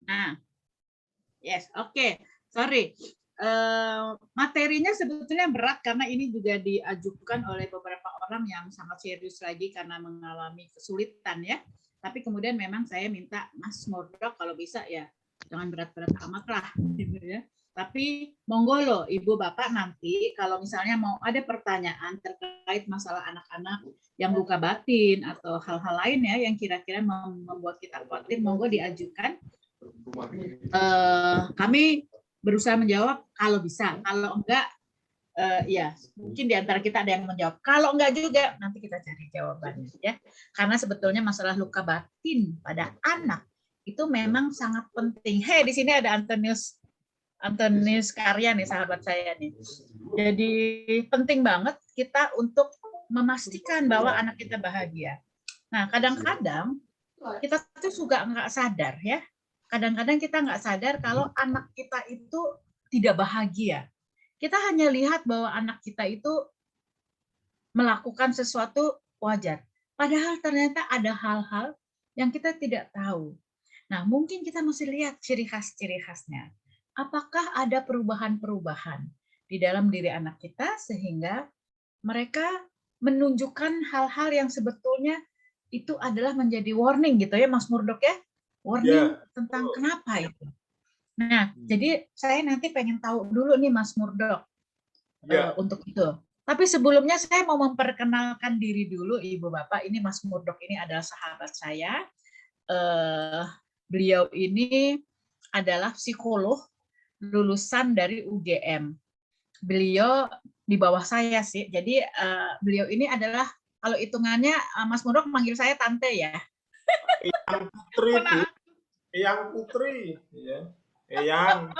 Nah, yes, oke. Sorry. Materinya sebetulnya berat karena ini juga diajukan oleh beberapa orang yang sangat serius lagi karena mengalami kesulitan ya. Tapi kemudian memang saya minta Mas Murdok kalau bisa ya jangan berat-berat amat lah gitu ya. Tapi monggo loh Ibu Bapak nanti kalau misalnya mau ada pertanyaan terkait masalah anak-anak yang luka batin atau hal-hal lain ya yang kira-kira membuat kita khawatir, monggo diajukan. Kami berusaha menjawab kalau bisa, kalau enggak ya mungkin di antara kita ada yang menjawab. Kalau enggak juga nanti kita cari jawabannya ya. Karena sebetulnya masalah luka batin pada anak itu memang sangat penting. Hei, di sini ada Antonius Karya nih sahabat saya nih. Jadi penting banget kita untuk memastikan bahwa anak kita bahagia. Nah, kadang-kadang kita tuh suka nggak sadar ya. Kadang-kadang kita nggak sadar kalau anak kita itu tidak bahagia. Kita hanya lihat bahwa anak kita itu melakukan sesuatu wajar. Padahal ternyata ada hal-hal yang kita tidak tahu. Nah, mungkin kita mesti lihat ciri khasnya. Apakah ada perubahan-perubahan di dalam diri anak kita sehingga mereka menunjukkan hal-hal yang sebetulnya itu adalah menjadi warning gitu ya Mas Murdok ya. Warning tentang kenapa itu. Nah, jadi saya nanti pengen tahu dulu nih Mas Murdok untuk itu. Tapi sebelumnya saya mau memperkenalkan diri dulu Ibu Bapak. Ini Mas Murdok ini adalah sahabat saya. Beliau ini adalah psikolog lulusan dari UGM. Beliau di bawah saya sih. Jadi beliau ini adalah kalau hitungannya Mas Murdok manggil saya tante ya. Eyang Putri, Bu. Eyang Putri, ya. Eyang.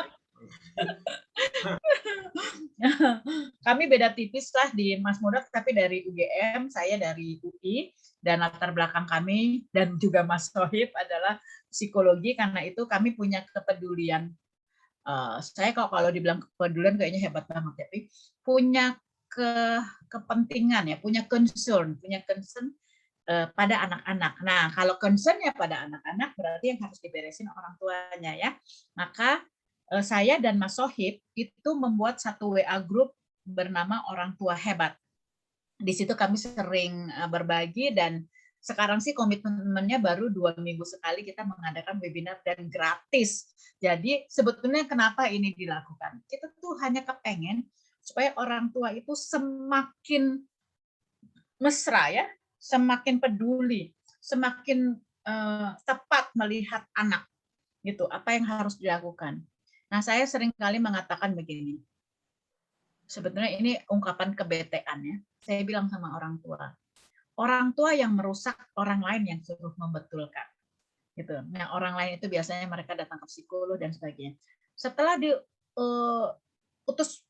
Kami beda tipis lah di Mas Murdok, tapi dari UGM, saya dari UI, dan latar belakang kami dan juga Mas Sohib adalah psikologi. Karena itu kami punya kepedulian. Saya kalau dibilang kepedulian kayaknya hebat banget, tapi punya kepentingan ya, punya concern pada anak-anak. Nah, kalau concernnya pada anak-anak berarti yang harus diberesin orang tuanya ya. Maka saya dan Mas Sohib itu membuat satu WA group bernama Orang Tua Hebat. Di situ kami sering berbagi dan sekarang sih komitmennya baru 2 minggu sekali kita mengadakan webinar dan gratis. Jadi sebetulnya kenapa ini dilakukan? Kita tuh hanya kepengen supaya orang tua itu semakin mesra ya, semakin peduli, semakin tepat melihat anak gitu, apa yang harus dilakukan. Nah, saya sering kali mengatakan begini. Sebetulnya ini ungkapan kebetean ya. Saya bilang sama orang tua yang merusak orang lain yang suruh membetulkan. Gitu. Nah, orang lain itu biasanya mereka datang ke psikolog dan sebagainya. Setelah utus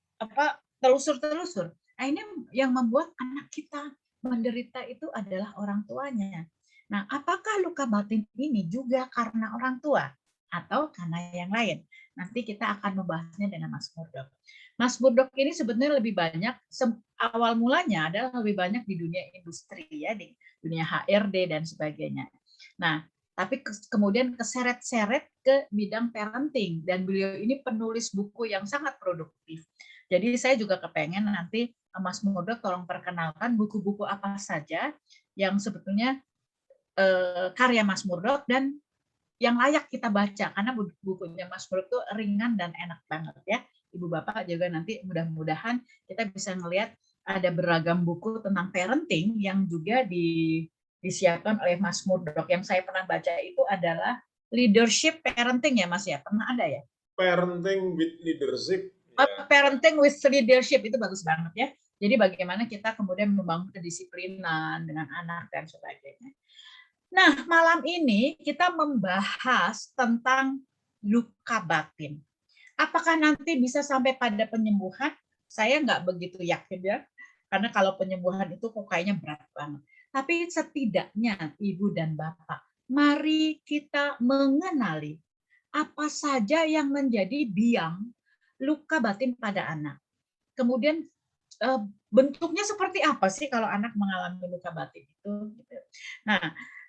telusur, nah ini yang membuat anak kita menderita itu adalah orang tuanya. Nah, apakah luka batin ini juga karena orang tua atau karena yang lain? Nanti kita akan membahasnya dengan Mas Murdok. Mas Murdok ini sebenarnya lebih banyak awal mulanya adalah lebih banyak di dunia industri ya, di dunia HRD dan sebagainya. Nah, tapi kemudian keseret-seret ke bidang parenting dan beliau ini penulis buku yang sangat produktif. Jadi saya juga kepengen nanti Mas Murdok tolong perkenalkan buku-buku apa saja yang sebetulnya karya Mas Murdok dan yang layak kita baca karena bukunya Mas Murdok itu ringan dan enak banget ya. Ibu Bapak juga nanti mudah-mudahan kita bisa ngelihat ada beragam buku tentang parenting yang juga disiapkan oleh Mas Murdok. Yang saya pernah baca itu adalah leadership parenting ya Mas ya, pernah ada ya? Parenting with leadership. Parenting with leadership itu bagus banget ya. Jadi bagaimana kita kemudian membangun kedisiplinan dengan anak dan sebagainya. Nah, malam ini kita membahas tentang luka batin. Apakah nanti bisa sampai pada penyembuhan? Saya nggak begitu yakin ya. Karena kalau penyembuhan itu kok kayaknya berat banget. Tapi setidaknya Ibu dan Bapak, mari kita mengenali apa saja yang menjadi biang luka batin pada anak. Kemudian bentuknya seperti apa sih kalau anak mengalami luka batin itu? Nah,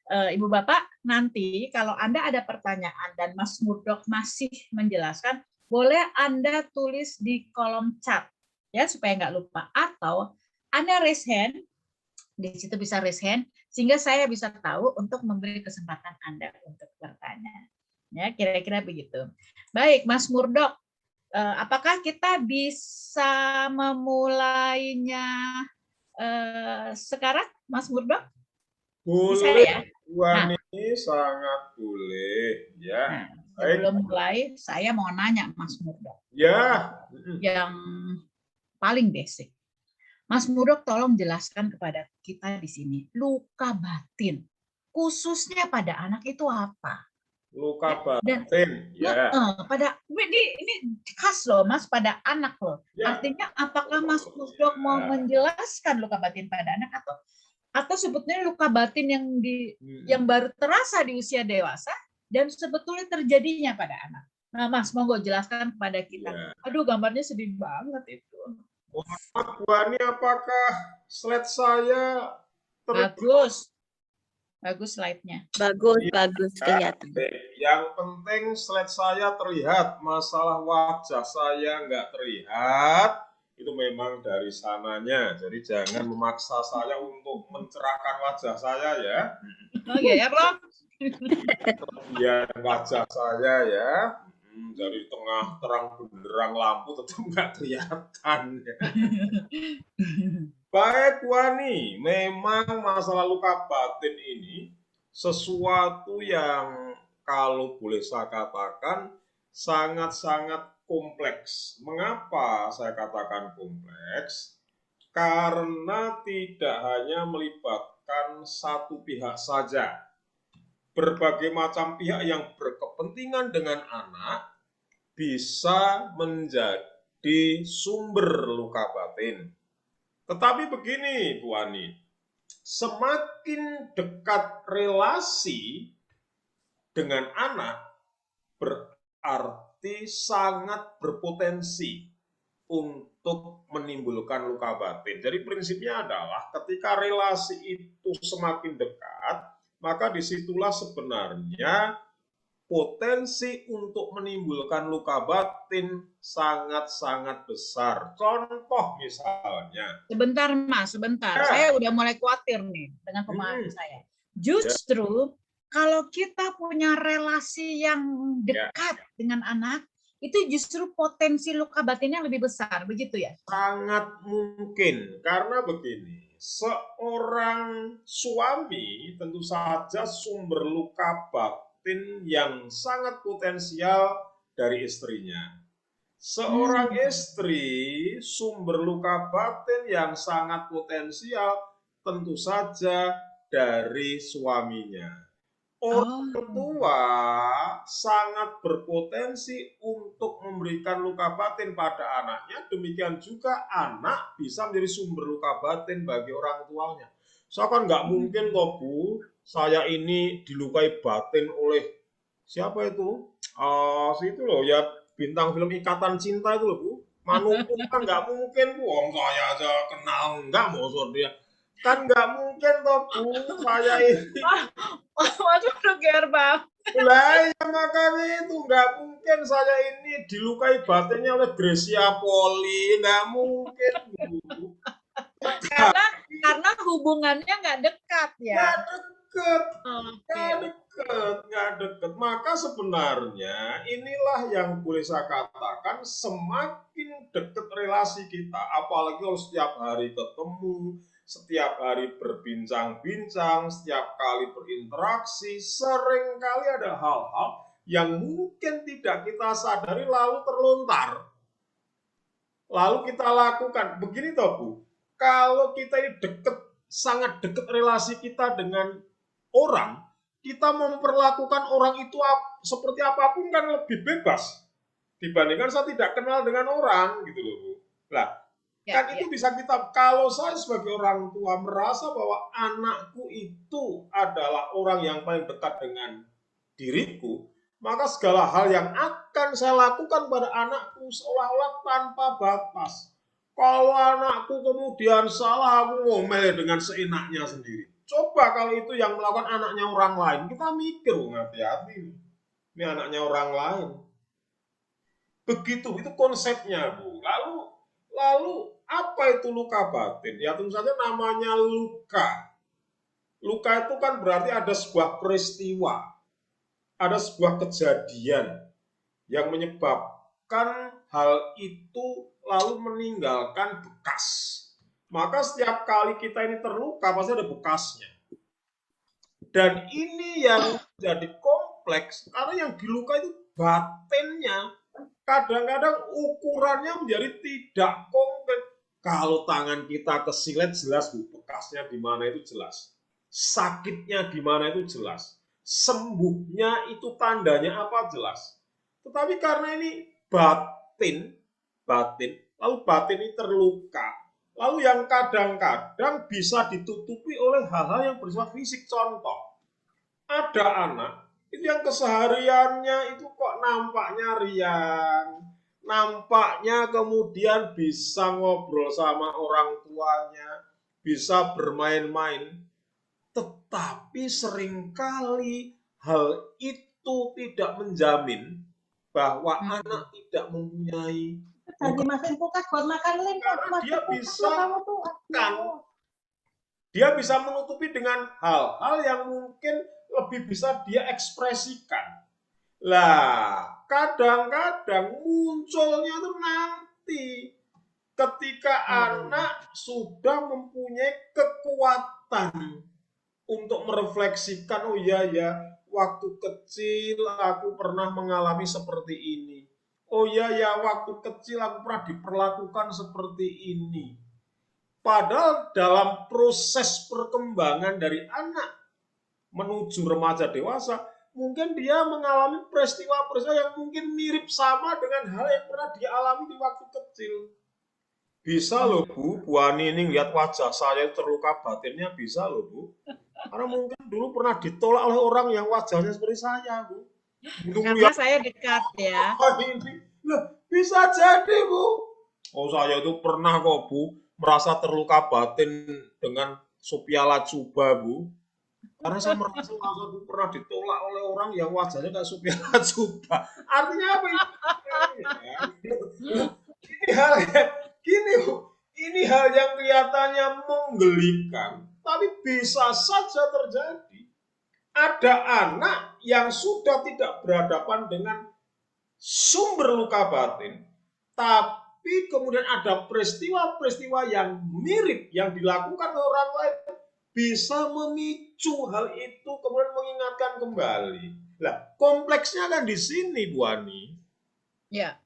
Ibu Bapak, nanti kalau Anda ada pertanyaan dan Mas Murdok masih menjelaskan, boleh Anda tulis di kolom chat ya supaya nggak lupa. Atau Anda raise hand, di situ bisa raise hand sehingga saya bisa tahu untuk memberi kesempatan Anda untuk bertanya. Ya, kira-kira begitu. Baik, Mas Murdok, apakah kita bisa memulainya sekarang, Mas Murdok? Bisa Boleh, ya? Nah, Wani, sangat boleh. Ya, Nah, baik. sebelum mulai, saya mau nanya Mas Murdok. Ya, Yang paling basic. Mas Murdok tolong jelaskan kepada kita di sini, luka batin, khususnya pada anak itu apa? luka Ya, dan batin. Ya, pada ini khas loh Mas pada anak loh. ya. Artinya apakah Mas Murdok mau menjelaskan luka batin pada anak atau sebetulnya luka batin yang baru terasa di usia dewasa dan sebetulnya terjadinya pada anak. Nah, Mas, monggo jelaskan kepada kita. Ya. Aduh, gambarnya sedih banget itu. Maaf, Wani, apakah slide saya terlihat? Bagus, bagus slide-nya. Bagus, Iya. bagus kelihatan. Yang penting slide saya terlihat, masalah wajah saya nggak terlihat, itu memang dari sananya. Jadi jangan memaksa saya untuk mencerahkan wajah saya ya. Oh ya, Rob. Ya, wajah saya ya. Dari tengah terang benderang lampu tetap nggak kelihatan. Ya. Baik, Wani, memang masalah luka batin ini sesuatu yang kalau boleh saya katakan sangat-sangat kompleks. Mengapa saya katakan kompleks? Karena tidak hanya melibatkan satu pihak saja. Berbagai macam pihak yang berkepentingan dengan anak bisa menjadi sumber luka batin. Tetapi begini, Bu Ani, semakin dekat relasi dengan anak berarti sangat berpotensi untuk menimbulkan luka batin. Jadi prinsipnya adalah ketika relasi itu semakin dekat, maka disitulah sebenarnya potensi untuk menimbulkan luka batin sangat-sangat besar. Contoh misalnya. Sebentar, Mas, sebentar. Ya. Saya udah mulai khawatir nih dengan pemahaman saya. Justru kalau kita punya relasi yang dekat dengan anak, itu justru potensi luka batinnya lebih besar, begitu ya? Sangat mungkin, karena begini, seorang suami tentu saja sumber luka batin yang sangat potensial dari istrinya. Seorang istri sumber luka batin yang sangat potensial tentu saja dari suaminya. Orang tua sangat berpotensi untuk memberikan luka batin pada anaknya, demikian juga anak bisa menjadi sumber luka batin bagi orang tuanya. Saya kan nggak mungkin loh Bu, saya ini dilukai batin oleh siapa itu? Itu loh ya, bintang film Ikatan Cinta itu loh Bu. Manupun kan nggak mungkin Bu, saya aja kenal nggak mau dia. Kan nggak mungkin toh Bu, saya ini. Waduh, udah gear banget. Lah ya makanya itu nggak mungkin saya ini dilukai batinnya oleh Gracia Poli, nggak mungkin Bu. Karena hubungannya nggak dekat ya. Nggak deket, Oke. nggak deket. Maka sebenarnya inilah yang boleh saya katakan semakin dekat relasi kita, apalagi kalau setiap hari ketemu, setiap hari berbincang-bincang, setiap kali berinteraksi, seringkali ada hal-hal yang mungkin tidak kita sadari lalu terlontar. Lalu kita lakukan. Begini toh Bu, kalau kita ini dekat, sangat dekat relasi kita dengan orang, kita memperlakukan orang itu seperti apapun kan lebih bebas dibandingkan saya tidak kenal dengan orang gitu loh Bu. Lah, kan itu bisa kita, kalau saya sebagai orang tua merasa bahwa anakku itu adalah orang yang paling dekat dengan diriku, maka segala hal yang akan saya lakukan pada anakku seolah-olah tanpa batas. Kalau anakku kemudian salah, aku ngomel dengan seenaknya sendiri. Coba kalau itu yang melakukan anaknya orang lain, kita mikir, hati-hati. Ini anaknya orang lain. Begitu, itu konsepnya, Bu. Lalu apa itu luka batin? Ya tentu saja namanya luka. Luka itu kan berarti ada sebuah peristiwa, ada sebuah kejadian yang menyebabkan hal itu lalu meninggalkan bekas. Maka setiap kali kita ini terluka pasti ada bekasnya. Dan ini yang jadi kompleks karena yang diluka itu batinnya. Kadang-kadang ukurannya menjadi tidak konkret. Kalau tangan kita kesilet jelas, Bu, bekasnya di mana itu jelas. Sakitnya di mana itu jelas. Sembuhnya itu tandanya apa jelas. Tetapi karena ini batin, lalu batin ini terluka. Lalu yang kadang-kadang bisa ditutupi oleh hal-hal yang bersifat fisik. Contoh, ada anak itu yang kesehariannya itu kok nampaknya riang, nampaknya kemudian bisa ngobrol sama orang tuanya, bisa bermain-main, tetapi seringkali hal itu tidak menjamin bahwa anak tidak mempunyai Lagi masukin kulkas buat makan lem, karena dia bisa dia bisa menutupi dengan hal-hal yang mungkin lebih bisa dia ekspresikan. Lah, kadang-kadang munculnya itu nanti ketika anak sudah mempunyai kekuatan untuk merefleksikan, oh iya ya, waktu kecil aku pernah mengalami seperti ini. Oh iya ya, waktu kecil aku pernah diperlakukan seperti ini. Padahal dalam proses perkembangan dari anak menuju remaja dewasa, mungkin dia mengalami peristiwa-peristiwa yang mungkin mirip sama dengan hal yang pernah dia alami di waktu kecil. Bisa loh, Bu Ani ini lihat wajah saya terluka batinnya, bisa loh, Bu. Karena mungkin dulu pernah ditolak oleh orang yang wajahnya seperti saya, Bu. Karena saya dekat ya. Loh, bisa jadi, Bu. Oh, saya itu pernah kok, Bu, merasa terluka batin dengan Sophia Latjuba, Bu. Karena saya merasa aku pernah ditolak oleh orang yang wajahnya kayak Sophia Latjuba. Artinya apa ini? Ini hal gini, Bu. Ini hal yang kelihatannya menggelikan, tapi bisa saja terjadi. Ada anak yang sudah tidak berhadapan dengan sumber luka batin, tapi kemudian ada peristiwa-peristiwa yang mirip yang dilakukan oleh orang lain bisa memicu hal itu kemudian mengingatkan kembali. Nah, kompleksnya kan di sini, Bu Ani. Ya.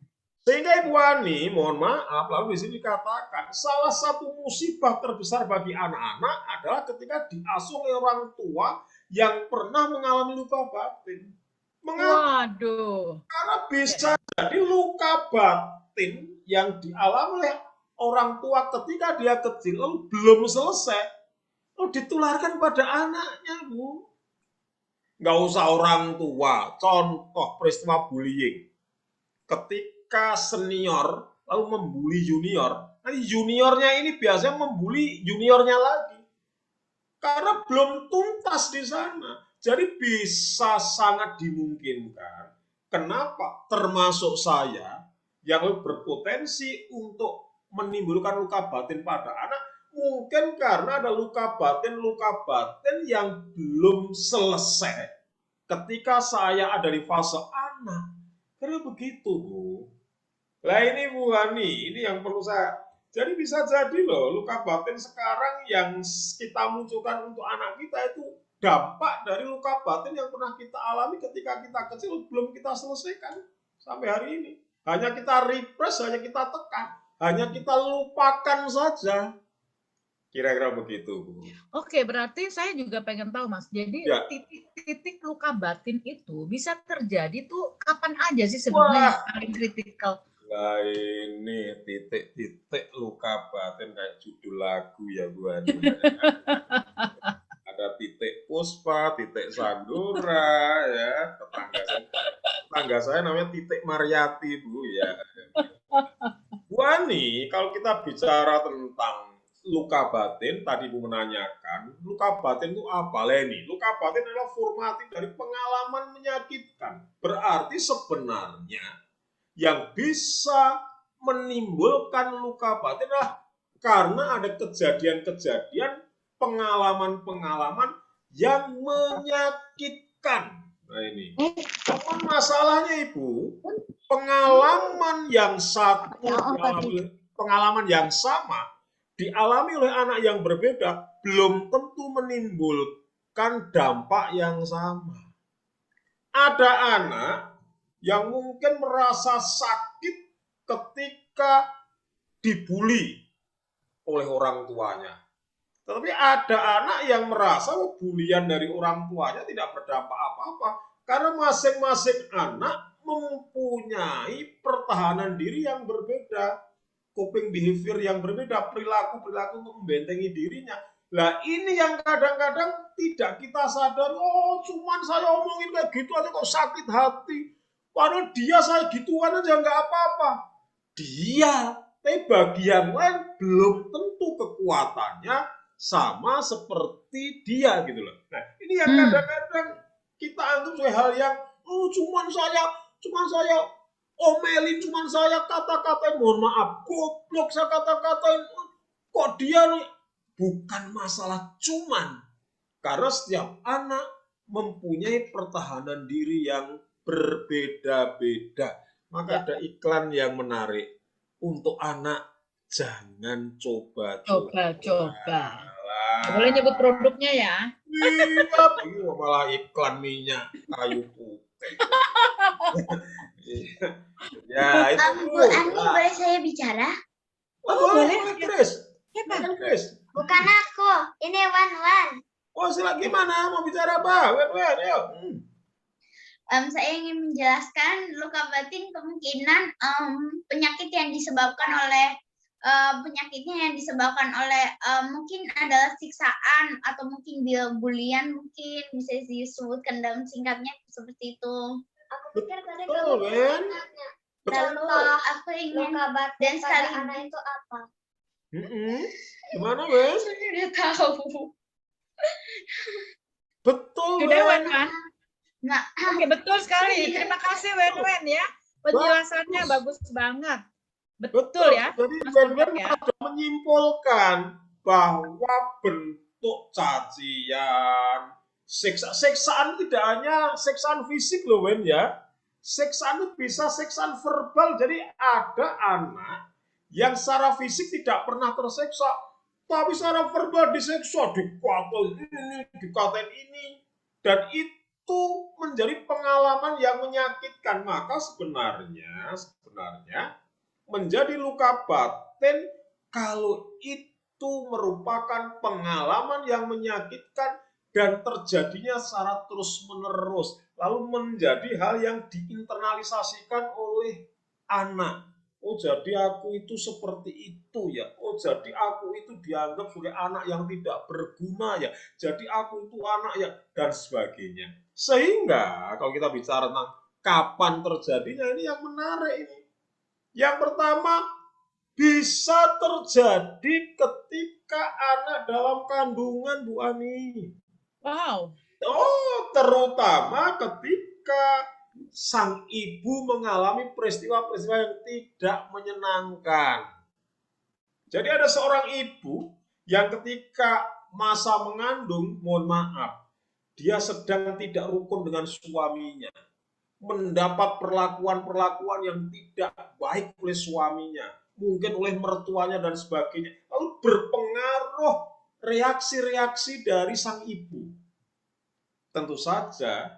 Sehingga Ibu Ani, mohon maaf, lalu di sini dikatakan salah satu musibah terbesar bagi anak-anak adalah ketika diasuh oleh orang tua yang pernah mengalami luka batin. Mengapa? Waduh. Karena bisa jadi luka batin yang dialami oleh orang tua ketika dia kecil lalu belum selesai, lalu ditularkan pada anaknya, Bu. Nggak usah orang tua, contoh peristiwa bullying. Ketika senior lalu membuli junior, nanti juniornya ini biasanya membuli juniornya lagi. Karena belum tuntas di sana. Jadi bisa sangat dimungkinkan. Kenapa? Termasuk saya yang berpotensi untuk menimbulkan luka batin pada anak. Mungkin karena ada luka batin yang belum selesai ketika saya ada di fase anak. Karena begitu, Bu. Lah ini Bu Hani, ini yang perlu saya. Jadi bisa jadi loh, luka batin sekarang yang kita munculkan untuk anak kita itu dampak dari luka batin yang pernah kita alami ketika kita kecil belum kita selesaikan sampai hari ini. Hanya kita repress, hanya kita tekan, hanya kita lupakan saja. Kira-kira begitu, Bu. Oke, berarti saya juga pengen tahu, Mas. Jadi titik-titik luka batin itu bisa terjadi tuh kapan aja sih sebenarnya yang paling kritikal? Nah ini titik-titik luka batin kayak judul lagu ya, Bu Ani. Ada titik Puspa, titik Sandura, ya. Tetangga saya namanya titik Mariati, Bu, ya. Bu Ani, kalau kita bicara tentang luka batin, tadi Bu menanyakan, luka luka batin itu apa, Leni? Luka batin adalah formatif dari pengalaman menyakitkan. Berarti sebenarnya yang bisa menimbulkan luka batin adalah karena ada kejadian-kejadian, pengalaman-pengalaman yang menyakitkan. Nah ini. Namun masalahnya Ibu, pengalaman yang satu, pengalaman yang sama dialami oleh anak yang berbeda belum tentu menimbulkan dampak yang sama. Ada anak yang mungkin merasa sakit ketika dibully oleh orang tuanya. Tetapi ada anak yang merasa bulian dari orang tuanya tidak berdampak apa-apa. Karena masing-masing anak mempunyai pertahanan diri yang berbeda, coping behavior yang berbeda, perilaku-perilaku untuk membentengi dirinya. Nah ini yang kadang-kadang tidak kita sadari, oh cuman saya omongin kayak gitu aja kok sakit hati. Padahal dia saya gituan aja nggak apa-apa. Dia, tapi bagian lain belum tentu kekuatannya sama seperti dia gitu loh. Nah ini yang kadang-kadang kita anggap sebagai hal yang, oh cuman saya omelin, cuman saya kata-katain, mohon maaf, goblok saya kata-katain, kok dia nih, bukan masalah cuman, karena setiap anak mempunyai pertahanan diri yang berbeda-beda. Maka ada iklan yang menarik untuk anak, jangan coba-coba. Boleh nyebut produknya ya? Iya, malah iklan minyak kayu putih. Ya, itu Bu Ani, boleh saya bicara? boleh, Chris. Bukan aku, ini Wan. Oh, silakan, gimana? Mau bicara apa? Wen, yuk. Saya ingin menjelaskan luka batin kemungkinan penyakit yang disebabkan oleh mungkin adalah siksaan atau mungkin bulian, mungkin bisa disebutkan dalam singkatnya seperti itu. Aku pikir tadi kamu lalu aku ingin dan sekali anak itu apa? Gimana, Wen? Sudah tahu. Betul, Sudah, Wen. Wen. Oke, betul sekali. Terima kasih, Wen ya. Penjelasannya bagus banget. Betul ya. Jadi Wen ya. sudah menyimpulkan bahwa bentuk cacian, siksaan tidak hanya siksaan fisik loh, Wen ya. Siksaan itu bisa siksaan verbal. Jadi ada anak yang secara fisik tidak pernah tersiksa, tapi secara verbal disiksa, dikatain ini, dan itu menjadi pengalaman yang menyakitkan. Maka sebenarnya menjadi luka batin kalau itu merupakan pengalaman yang menyakitkan dan terjadinya secara terus-menerus, lalu menjadi hal yang diinternalisasikan oleh anak. Oh jadi aku itu seperti itu ya. Oh jadi aku itu dianggap sebagai anak yang tidak berguna ya. Jadi aku itu anak ya, dan sebagainya. Sehingga kalau kita bicara tentang kapan terjadinya, ini yang menarik ini. Yang pertama, bisa terjadi ketika anak dalam kandungan, Bu Ani. Wow. Oh, terutama ketika sang ibu mengalami peristiwa-peristiwa yang tidak menyenangkan. Jadi ada seorang ibu yang ketika masa mengandung, mohon maaf, dia sedang tidak rukun dengan suaminya, mendapat perlakuan-perlakuan yang tidak baik oleh suaminya, mungkin oleh mertuanya dan sebagainya, lalu berpengaruh reaksi-reaksi dari sang ibu. Tentu saja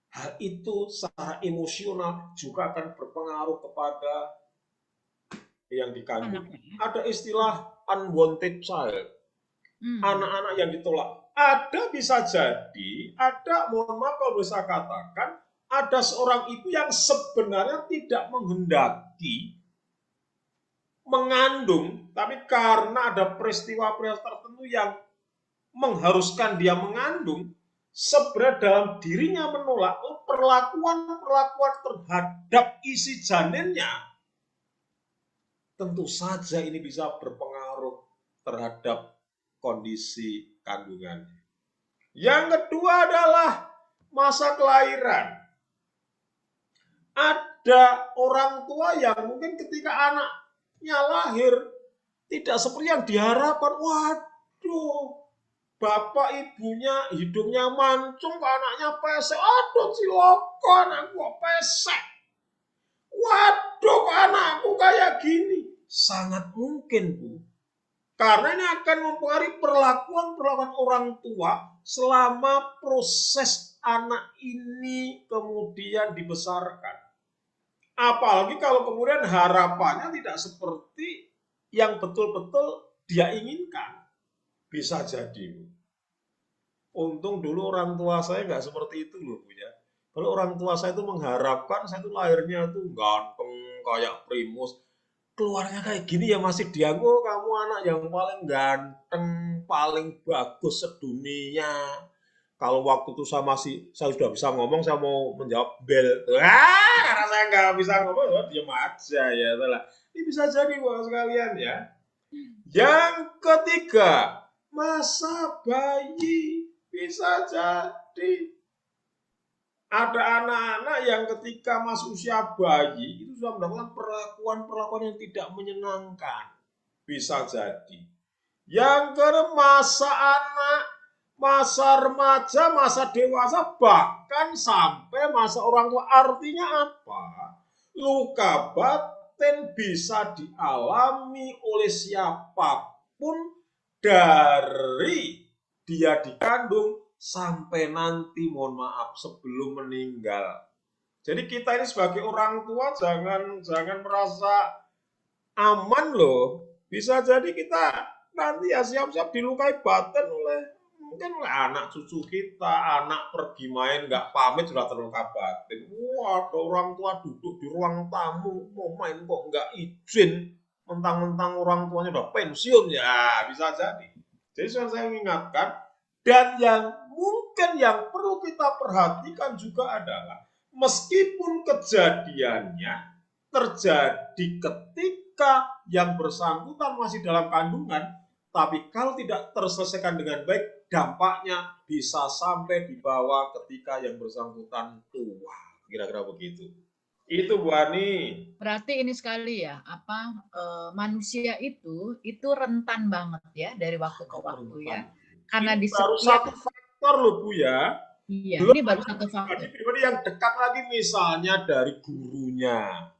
hal itu secara emosional juga akan berpengaruh kepada yang dikandung. Ada istilah unwanted child, anak-anak yang ditolak. Ada bisa jadi, mohon maaf kalau bisa katakan, ada seorang ibu yang sebenarnya tidak menghendaki mengandung, tapi karena ada peristiwa-peristiwa tertentu yang mengharuskan dia mengandung, sebenarnya dalam dirinya menolak perlakuan-perlakuan terhadap isi janinnya. Tentu saja ini bisa berpengaruh terhadap kondisi kandungannya. Yang kedua adalah masa kelahiran. Ada orang tua yang mungkin ketika anaknya lahir tidak seperti yang diharapkan. Waduh, bapak ibunya hidungnya mancung, kok anaknya pesek. Aduh, ciloko, anakku pesek. Waduh, kok anakku kayak gini. Sangat mungkin, Bu. Karena ini akan mempengaruhi perlakuan orang tua selama proses anak ini kemudian dibesarkan. Apalagi kalau kemudian harapannya tidak seperti yang betul-betul dia inginkan. Bisa jadi. Untung dulu orang tua saya nggak seperti itu loh, Bu ya. Kalau orang tua saya itu mengharapkan saya itu lahirnya itu ganteng kayak Primus. Keluarnya kayak gini ya masih dianggap, oh, kamu anak yang paling ganteng, paling bagus sedunia. Kalau waktu itu saya sudah bisa ngomong, saya mau menjawab bel. Karena saya nggak bisa ngomong, ya diam aja ya. Ini bisa jadi buat sekalian ya. Yang ketiga, masa bayi bisa jadi. Ada anak-anak yang ketika masuk usia bayi itu sudah mendapatkan perlakuan-perlakuan yang tidak menyenangkan. Bisa jadi. Yang kedua, masa anak, masa remaja, masa dewasa, bahkan sampai masa orang tua. Artinya apa? Luka batin bisa dialami oleh siapapun dari dia dikandung sampai nanti, mohon maaf, sebelum meninggal. Jadi kita ini sebagai orang tua jangan merasa aman loh. Bisa jadi kita nanti ya siap-siap dilukai batin mungkin oleh anak cucu kita. Anak pergi main nggak pamit sudah terluka batin. Wah, ada orang tua duduk di ruang tamu mau main kok nggak izin. Mentang-mentang orang tuanya udah pensiun, ya bisa jadi. Jadi saya mengingatkan, dan mungkin yang perlu kita perhatikan juga adalah meskipun kejadiannya terjadi ketika yang bersangkutan masih dalam kandungan, tapi kalau tidak terselesaikan dengan baik, dampaknya bisa sampai dibawa ketika yang bersangkutan tua. Kira-kira begitu. Itu Bu Ani. Berarti ini sekali ya, manusia itu rentan banget ya dari waktu ke waktu ya. Karena ini di baru satu faktor loh Bu ya. Iya, belum ini baru satu faktor. Pribadi yang dekat lagi, misalnya dari gurunya,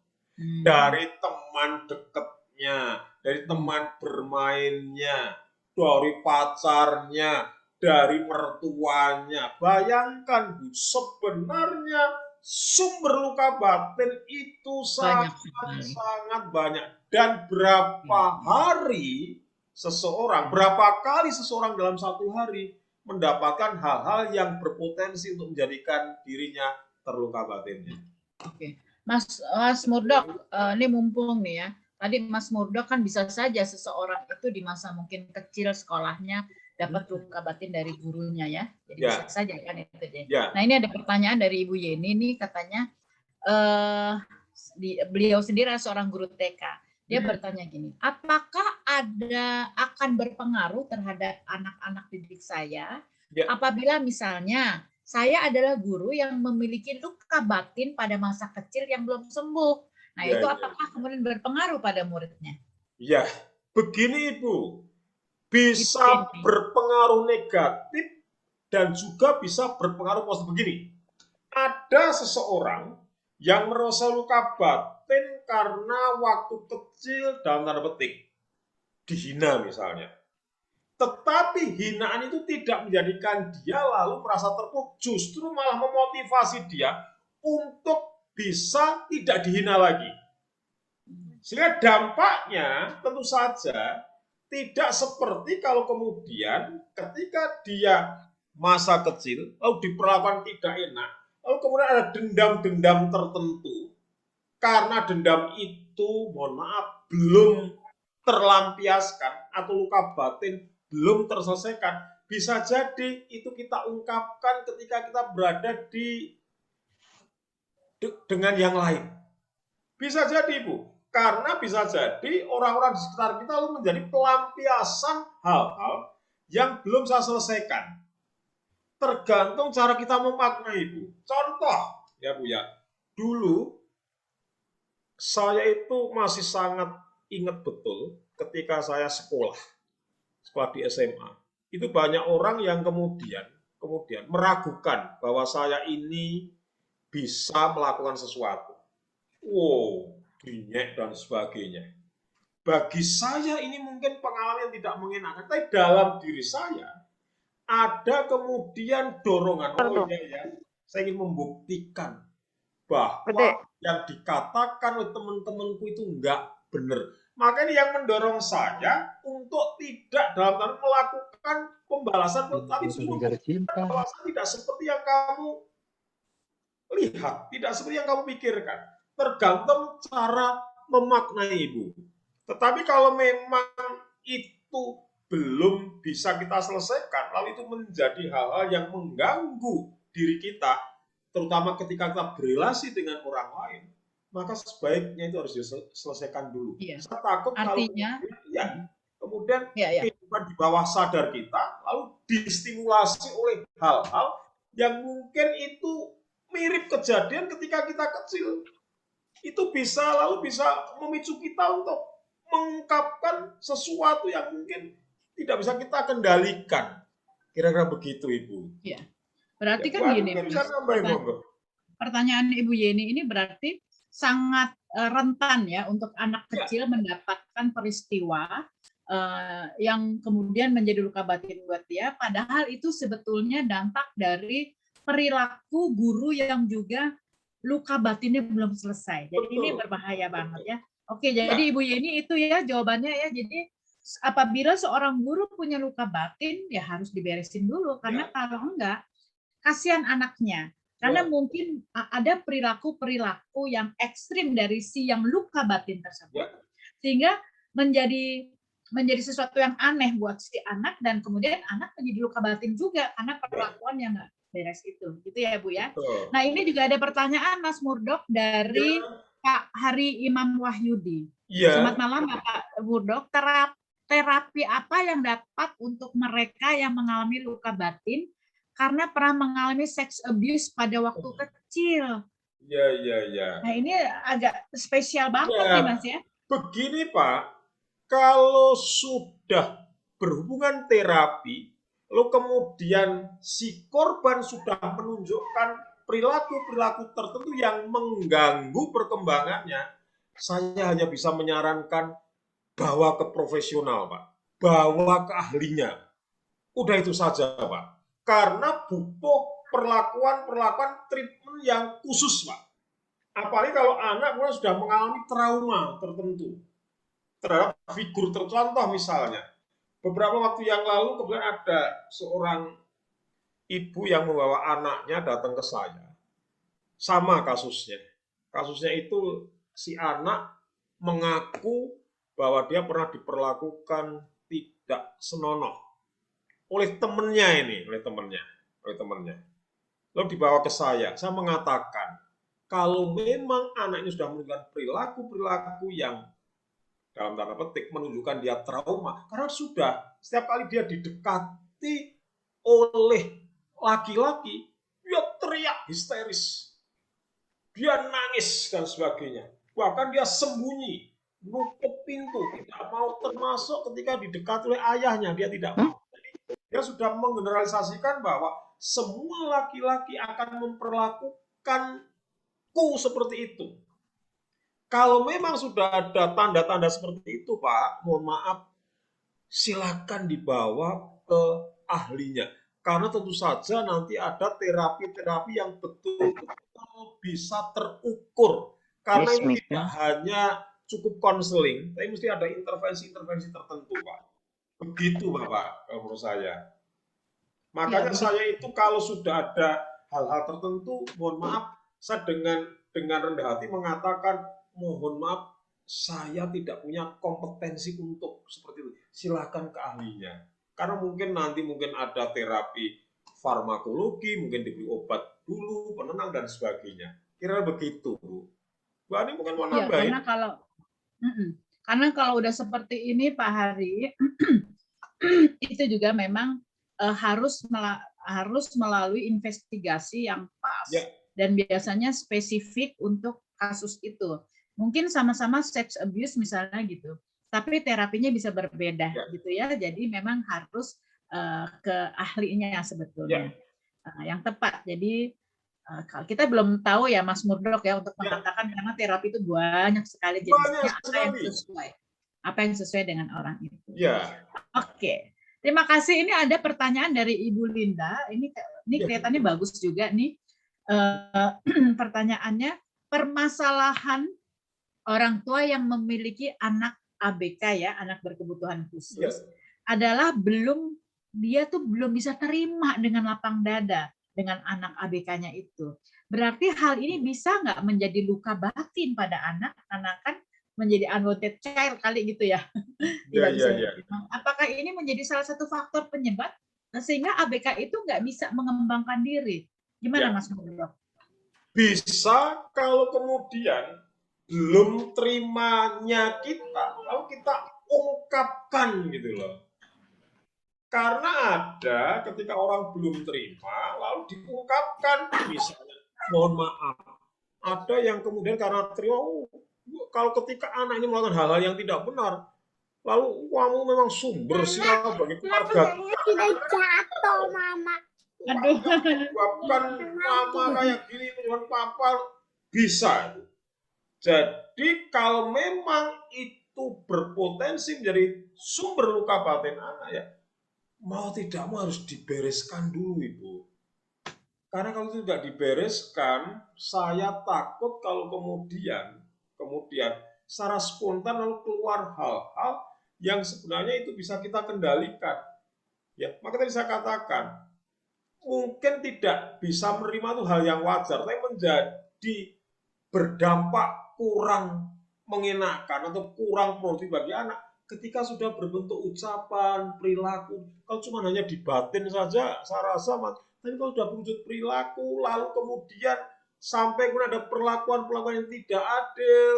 dari teman dekatnya, dari teman bermainnya, dari pacarnya, dari mertuanya. Bayangkan Bu, sebenarnya sumber luka batin itu sangat banyak. Dan berapa hari berapa kali seseorang dalam satu hari mendapatkan hal-hal yang berpotensi untuk menjadikan dirinya terluka batinnya. Oke. Mas Murdok, ini mumpung nih ya. Tadi Mas Murdok kan bisa saja seseorang itu di masa mungkin kecil sekolahnya dapat luka batin dari gurunya ya. Jadi bisa saja kan itu deh. Nah, ini ada pertanyaan dari Ibu Yeni nih, katanya beliau sendiri adalah seorang guru TK. Dia bertanya gini, apakah akan berpengaruh terhadap anak-anak didik saya apabila misalnya saya adalah guru yang memiliki luka batin pada masa kecil yang belum sembuh. Nah, itu apakah kemudian berpengaruh pada muridnya? Ya, begini Ibu, bisa berpengaruh negatif dan juga bisa berpengaruh positif. Begini, ada seseorang yang merasa luka batin karena waktu kecil dalam tanda petik dihina misalnya. Tetapi hinaan itu tidak menjadikan dia lalu merasa terpuruk, justru malah memotivasi dia untuk bisa tidak dihina lagi. Sehingga dampaknya tentu saja tidak seperti kalau kemudian ketika dia masa kecil lalu diperlakukan tidak enak, lalu kemudian ada dendam-dendam tertentu. Karena dendam itu, mohon maaf, belum terlampiaskan atau luka batin belum terselesaikan, bisa jadi itu kita ungkapkan ketika kita berada dengan yang lain. Bisa jadi Bu, karena bisa jadi orang-orang di sekitar kita lalu menjadi pelampiasan hal-hal yang belum saya selesaikan. Tergantung cara kita memaknai, Bu. Contoh, ya Bu ya. Dulu saya itu masih sangat ingat betul ketika saya sekolah di SMA. Itu banyak orang yang kemudian meragukan bahwa saya ini bisa melakukan sesuatu. Wow, dinyek dan sebagainya. Bagi saya ini mungkin pengalaman yang tidak mengenakan, tapi dalam diri saya ada kemudian dorongan, oh iya ya, saya ingin membuktikan bahwa yang dikatakan oleh teman-temanku itu enggak benar. Makanya yang mendorong saya untuk tidak dalam tanda melakukan pembalasan, tapi justru pembalasan tidak seperti yang kamu lihat, tidak seperti yang kamu pikirkan. Tergantung cara memaknai, Ibu. Tetapi kalau memang itu belum bisa kita selesaikan, lalu itu menjadi hal-hal yang mengganggu diri kita, terutama ketika kita berrelasi dengan orang lain, maka sebaiknya itu harus diselesaikan dulu. Iya. Saya takut artinya, kemudian kehidupan di bawah sadar kita lalu distimulasi oleh hal-hal yang mungkin itu mirip kejadian ketika kita kecil. Itu bisa memicu kita untuk mengungkapkan sesuatu yang mungkin tidak bisa kita kendalikan. Kira-kira begitu, Ibu. Iya. Berarti kan gini, pertanyaan Ibu Yeni ini berarti sangat rentan ya untuk anak kecil mendapatkan peristiwa yang kemudian menjadi luka batin buat dia, padahal itu sebetulnya dampak dari perilaku guru yang juga luka batinnya belum selesai. Jadi ini berbahaya banget ya. Oke, jadi Ibu Yeni itu ya jawabannya ya. Jadi apabila seorang guru punya luka batin ya harus diberesin dulu, karena kalau enggak kasihan anaknya. Karena mungkin ada perilaku-perilaku yang ekstrim dari si yang luka batin tersebut, sehingga menjadi sesuatu yang aneh buat si anak, dan kemudian anak menjadi luka batin juga karena perlakuan yang nggak beres itu. Gitu ya, Bu ya. Nah, ini juga ada pertanyaan Mas Murdok dari Pak Hari Imam Wahyudi. Selamat malam Pak Murdok. Terapi apa yang dapat untuk mereka yang mengalami luka batin karena pernah mengalami sex abuse pada waktu kecil? Ya. Nah, ini agak spesial banget nih Mas ya. Begini Pak, kalau sudah berhubungan terapi, lalu kemudian si korban sudah menunjukkan perilaku-perilaku tertentu yang mengganggu perkembangannya, saya hanya bisa menyarankan bawa ke profesional, Pak. Bawa ke ahlinya. Udah itu saja, Pak. Karena butuh perlakuan treatment yang khusus, Pak. Apalagi kalau anak sudah mengalami trauma tertentu terhadap figur tercontoh misalnya. Beberapa waktu yang lalu kemudian ada seorang ibu yang membawa anaknya datang ke saya. Sama kasusnya. Kasusnya itu si anak mengaku bahwa dia pernah diperlakukan tidak senonoh oleh temannya. Lalu dibawa ke saya mengatakan, kalau memang anak ini sudah menunjukkan perilaku-perilaku yang dalam tanda petik menunjukkan dia trauma, karena sudah setiap kali dia didekati oleh laki-laki, dia teriak histeris, dia nangis dan sebagainya, bahkan dia sembunyi, nutup pintu, tidak mau, termasuk ketika didekati oleh ayahnya, dia tidak mau. Jadi, dia sudah menggeneralisasikan bahwa semua laki-laki akan memperlakukanku seperti itu. Kalau memang sudah ada tanda-tanda seperti itu, Pak, mohon maaf, silakan dibawa ke ahlinya. Karena tentu saja nanti ada terapi-terapi yang betul-betul bisa terukur. Karena ini tidak hanya cukup konseling, tapi mesti ada intervensi-intervensi tertentu, Pak. Begitu, Bapak, menurut saya. Makanya saya itu kalau sudah ada hal-hal tertentu, mohon maaf, saya dengan rendah hati mengatakan, mohon maaf, saya tidak punya kompetensi untuk seperti itu. Silakan ke ahlinya. Karena mungkin ada terapi farmakologi, mungkin diberi obat dulu, penenang dan sebagainya. Kira begitu, Bu. Bu Ani mungkin mau nambahin. Karena kalau udah seperti ini Pak Hari, itu juga memang harus melalui investigasi yang pas Ya. dan biasanya spesifik untuk kasus itu. Mungkin sama-sama sex abuse misalnya gitu, tapi terapinya bisa berbeda gitu ya. Jadi memang harus ke ahlinya sebetulnya yang tepat. Jadi kita belum tahu ya Mas Murdok ya untuk mengatakan karena terapi itu banyak sekali jenisnya, apa yang sesuai dengan orang itu. Ya. Oke. Terima kasih. Ini ada pertanyaan dari Ibu Linda. Ini kelihatannya bagus juga nih. Pertanyaannya, permasalahan orang tua yang memiliki anak ABK ya, anak berkebutuhan khusus, adalah dia tuh belum bisa terima dengan lapang dada dengan anak ABK-nya itu. Berarti hal ini bisa nggak menjadi luka batin pada anak, karena kan menjadi unwanted child kali gitu ya. Tidak bisa. Apakah ini menjadi salah satu faktor penyebab sehingga ABK itu nggak bisa mengembangkan diri? Gimana Mas Murdok? Bisa kalau kemudian belum terimanya kita, lalu kita ungkapkan gitu loh. Karena ada ketika orang belum terima, lalu diungkapkan, misalnya, mohon maaf, ada yang kemudian karena terima, kalau ketika anak ini melakukan hal-hal yang tidak benar, lalu kamu memang sumber sial bagi keluarga. Tidak jatuh, Mama. Aduh. Bukan mama kayak gini, Tuhan papa bisa. Jadi kalau memang itu berpotensi menjadi sumber luka batin anak ya, mau tidak mau harus dibereskan dulu Ibu. Karena kalau itu tidak dibereskan, saya takut kalau kemudian secara spontan lalu keluar hal-hal yang sebenarnya itu bisa kita kendalikan. Ya, maka tadi saya katakan, mungkin tidak bisa menerima itu hal yang wajar, tapi menjadi berdampak kurang mengenakan atau kurang produktif bagi anak ketika sudah berbentuk ucapan, perilaku. Kalau cuma hanya di batin saja, saya rasa, tapi kalau sudah berwujud perilaku, lalu kemudian sampai kemudian ada perlakuan-perlakuan yang tidak adil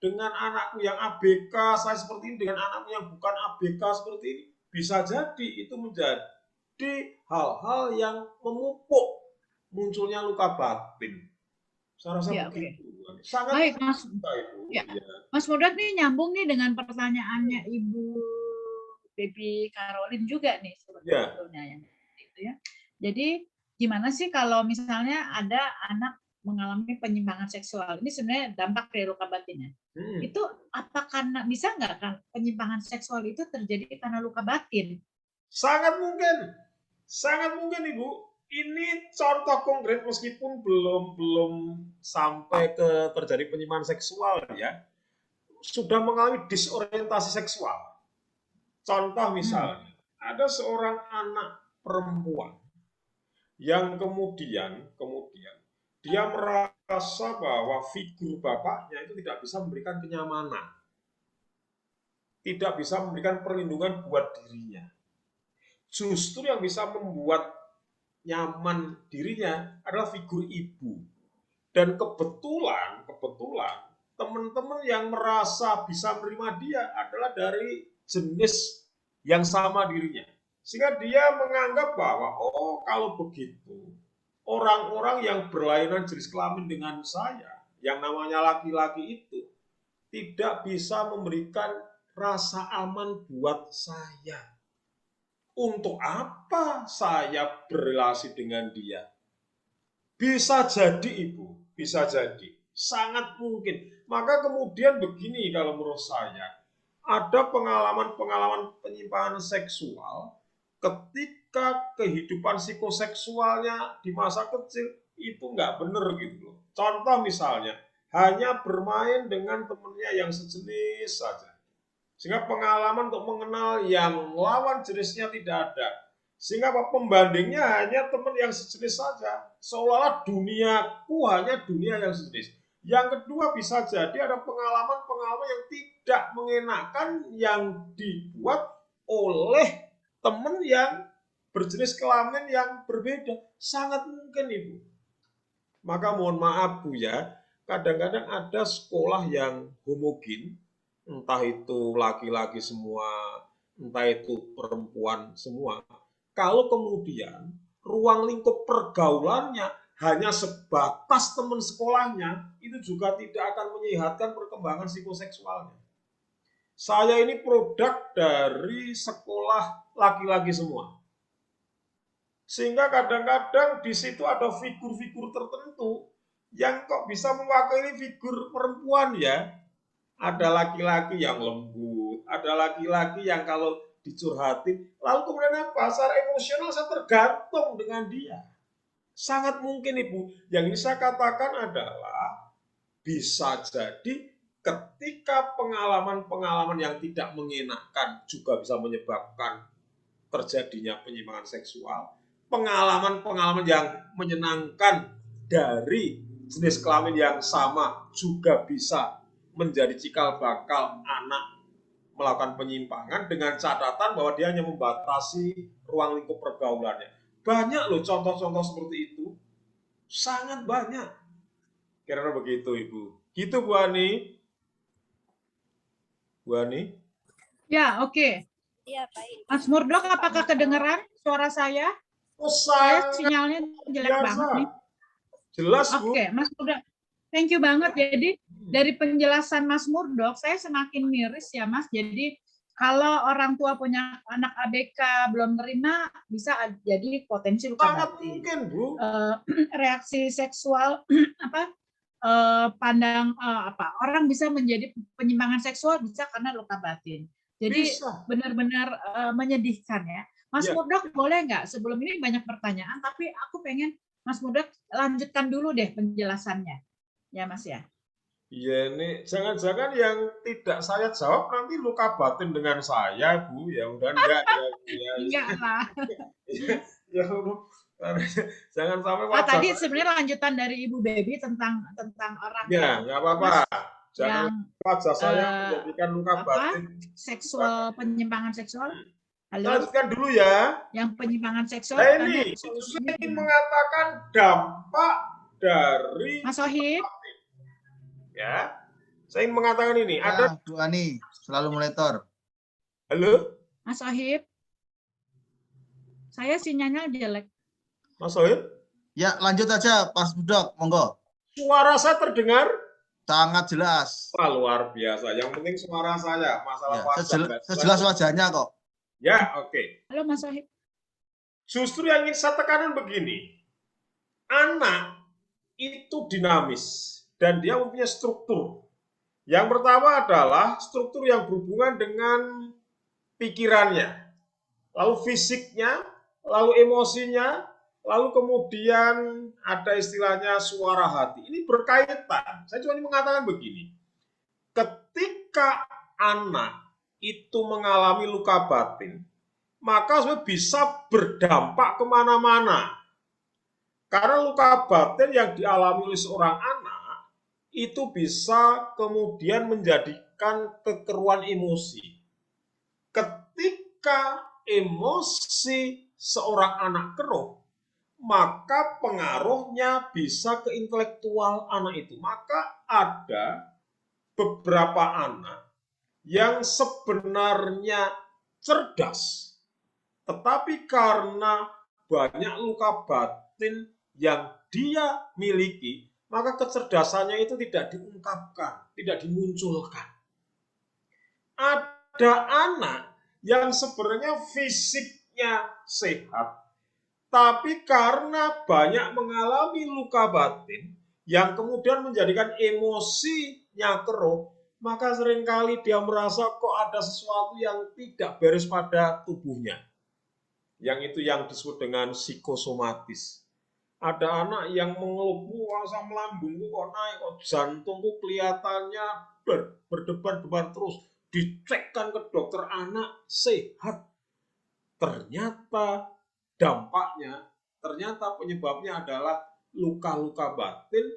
dengan anakku yang ABK, saya seperti ini, dengan anakku yang bukan ABK seperti ini, bisa jadi itu menjadi hal-hal yang memupuk munculnya luka batin. Saya rasa begitu. Sangat baik, Mas. Ya. Mas Murdok nih nyambung nih dengan pertanyaannya Ibu Baby Caroline juga nih sebetulnya yang itu ya. Jadi gimana sih kalau misalnya ada anak mengalami penyimpangan seksual? Ini sebenarnya dampak dari luka batinnya. Itu apa karena bisa nggak kan penyimpangan seksual itu terjadi karena luka batin? Sangat mungkin Ibu. Ini contoh konkret meskipun belum sampai ke terjadi penyimpangan seksual ya, sudah mengalami disorientasi seksual. Contoh misalnya, ada seorang anak perempuan yang kemudian dia merasa bahwa figur bapaknya itu tidak bisa memberikan kenyamanan, tidak bisa memberikan perlindungan buat dirinya. Justru yang bisa membuat nyaman dirinya adalah figur ibu. Dan kebetulan teman-teman yang merasa bisa menerima dia adalah dari jenis yang sama dirinya. Sehingga dia menganggap bahwa, oh kalau begitu, orang-orang yang berlainan jenis kelamin dengan saya, yang namanya laki-laki itu, tidak bisa memberikan rasa aman buat saya. Untuk apa saya berrelasi dengan dia? Bisa jadi Ibu, bisa jadi. Sangat mungkin. Maka kemudian begini kalau menurut saya, ada pengalaman-pengalaman penyimpangan seksual ketika kehidupan psikoseksualnya di masa kecil itu nggak benar gitu loh. Contoh misalnya, hanya bermain dengan temannya yang sejenis saja. Sehingga pengalaman untuk mengenal yang lawan jenisnya tidak ada. Sehingga pembandingnya hanya teman yang sejenis saja. Seolah-olah duniaku hanya dunia yang sejenis. Yang kedua bisa jadi ada pengalaman-pengalaman yang tidak mengenakan yang dibuat oleh teman yang berjenis kelamin yang berbeda. Sangat mungkin Ibu. Maka mohon maaf Bu ya, kadang-kadang ada sekolah yang homogen, entah itu laki-laki semua entah itu perempuan semua, kalau kemudian ruang lingkup pergaulannya hanya sebatas teman sekolahnya, itu juga tidak akan menyehatkan perkembangan psikoseksualnya. Saya ini produk dari sekolah laki-laki semua. Sehingga kadang-kadang di situ ada figur-figur tertentu yang kok bisa mewakili figur perempuan ya. Ada laki-laki yang lembut, ada laki-laki yang kalau dicurhatin, lalu kemudian apa? Secara emosional saya tergantung dengan dia. Sangat mungkin Ibu, yang ini saya katakan adalah bisa jadi ketika pengalaman-pengalaman yang tidak mengenakan juga bisa menyebabkan terjadinya penyimpangan seksual, pengalaman-pengalaman yang menyenangkan dari jenis kelamin yang sama juga bisa menjadi cikal bakal anak melakukan penyimpangan dengan catatan bahwa dia hanya membatasi ruang lingkup pergaulannya. Banyak loh contoh-contoh seperti itu. Sangat banyak. Kira-kira begitu Ibu. Gitu Bu Ani. Bu Ani. Ya, oke. Iya, baik. Mas Murdok, apakah kedengeran suara saya? Oh, Saya sangat sinyalnya jelek biasa. banget nih. Jelas Bu. Oke, Mas Murdok. Thank you banget. Jadi dari penjelasan Mas Murdok, saya semakin miris ya Mas. Jadi kalau orang tua punya anak ABK belum terima, bisa jadi potensi luka Sangat batin. mungkin Bu. Reaksi seksual apa? Orang bisa menjadi penyimpangan seksual bisa karena luka batin. Jadi benar-benar menyedihkan ya. Mas Murdok boleh nggak? Sebelum ini banyak pertanyaan, tapi aku pengen Mas Murdok lanjutkan dulu deh penjelasannya. Ya Mas ya. Iya nih, jangan-jangan yang tidak saya jawab nanti luka batin dengan saya Bu. Ya udah enggak ya. Enggak lah. Ya jangan sampai tadi sebenarnya lanjutan dari Ibu Baby tentang orang ya nggak apa-apa. Jangan wajah saya menjadikan luka batin. Seksual, penyimpangan seksual. Halo. Lanjutkan dulu ya. Yang penyimpangan seksual. Nah ini, saya ingin mengatakan dampak dari Mas Sohib. Ya, saya ingin mengatakan ini. Ya, ada Bu Ani, selalu monitor. Halo. Mas Sohib. Saya sinyalnya jelek. Mas Sohib? Ya, lanjut aja, Mas Murdok, monggo. Suara saya terdengar? Sangat jelas. Wah, luar biasa. Yang penting suara saya. Masalah ya, sejelas wajahnya kok. Ya, oke. Halo Mas Sohib. Justru yang ingin saya tekankan begini. Anak itu dinamis dan dia mempunyai struktur. Yang pertama adalah struktur yang berhubungan dengan pikirannya, lalu fisiknya, lalu emosinya, lalu kemudian ada istilahnya suara hati. Ini berkaitan. Saya cuma mengatakan begini. Ketika anak itu mengalami luka batin, maka bisa berdampak kemana-mana. Karena luka batin yang dialami oleh seorang anak itu bisa kemudian menjadikan kekeruan emosi. Ketika emosi seorang anak keruh, maka pengaruhnya bisa ke intelektual anak itu. Maka ada beberapa anak yang sebenarnya cerdas, tetapi karena banyak luka batin yang dia miliki, maka kecerdasannya itu tidak diungkapkan, tidak dimunculkan. Ada anak yang sebenarnya fisiknya sehat, tapi karena banyak mengalami luka batin yang kemudian menjadikan emosinya keruh, maka seringkali dia merasa kok ada sesuatu yang tidak beres pada tubuhnya. Yang itu yang disebut dengan psikosomatis. Ada anak yang mengeluh, asam lambungku kok naik, kok jantungku kelihatannya berdebar-debar terus. Dicekkan ke dokter anak, sehat. Ternyata dampaknya, ternyata penyebabnya adalah luka-luka batin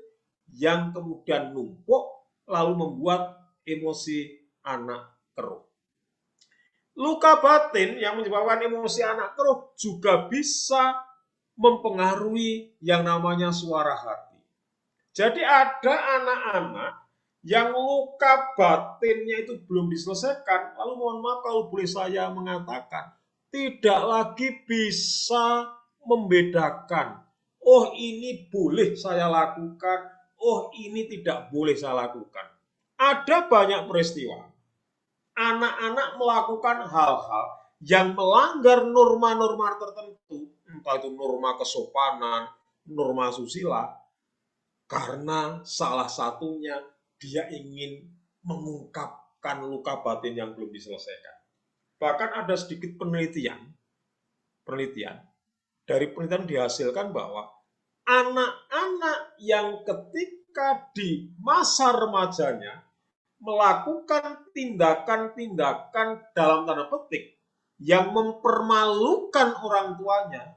yang kemudian numpuk lalu membuat emosi anak keruh. Luka batin yang menyebabkan emosi anak keruh juga bisa mempengaruhi yang namanya suara hati. Jadi ada anak-anak yang luka batinnya itu belum diselesaikan, lalu mohon maaf kalau boleh saya mengatakan, tidak lagi bisa membedakan, oh ini boleh saya lakukan, oh ini tidak boleh saya lakukan. Ada banyak peristiwa, anak-anak melakukan hal-hal yang melanggar norma-norma tertentu, entah itu norma kesopanan, norma susila, karena salah satunya dia ingin mengungkapkan luka batin yang belum diselesaikan. Bahkan ada sedikit penelitian dari penelitian dihasilkan bahwa anak-anak yang ketika di masa remajanya melakukan tindakan-tindakan dalam tanda petik yang mempermalukan orang tuanya,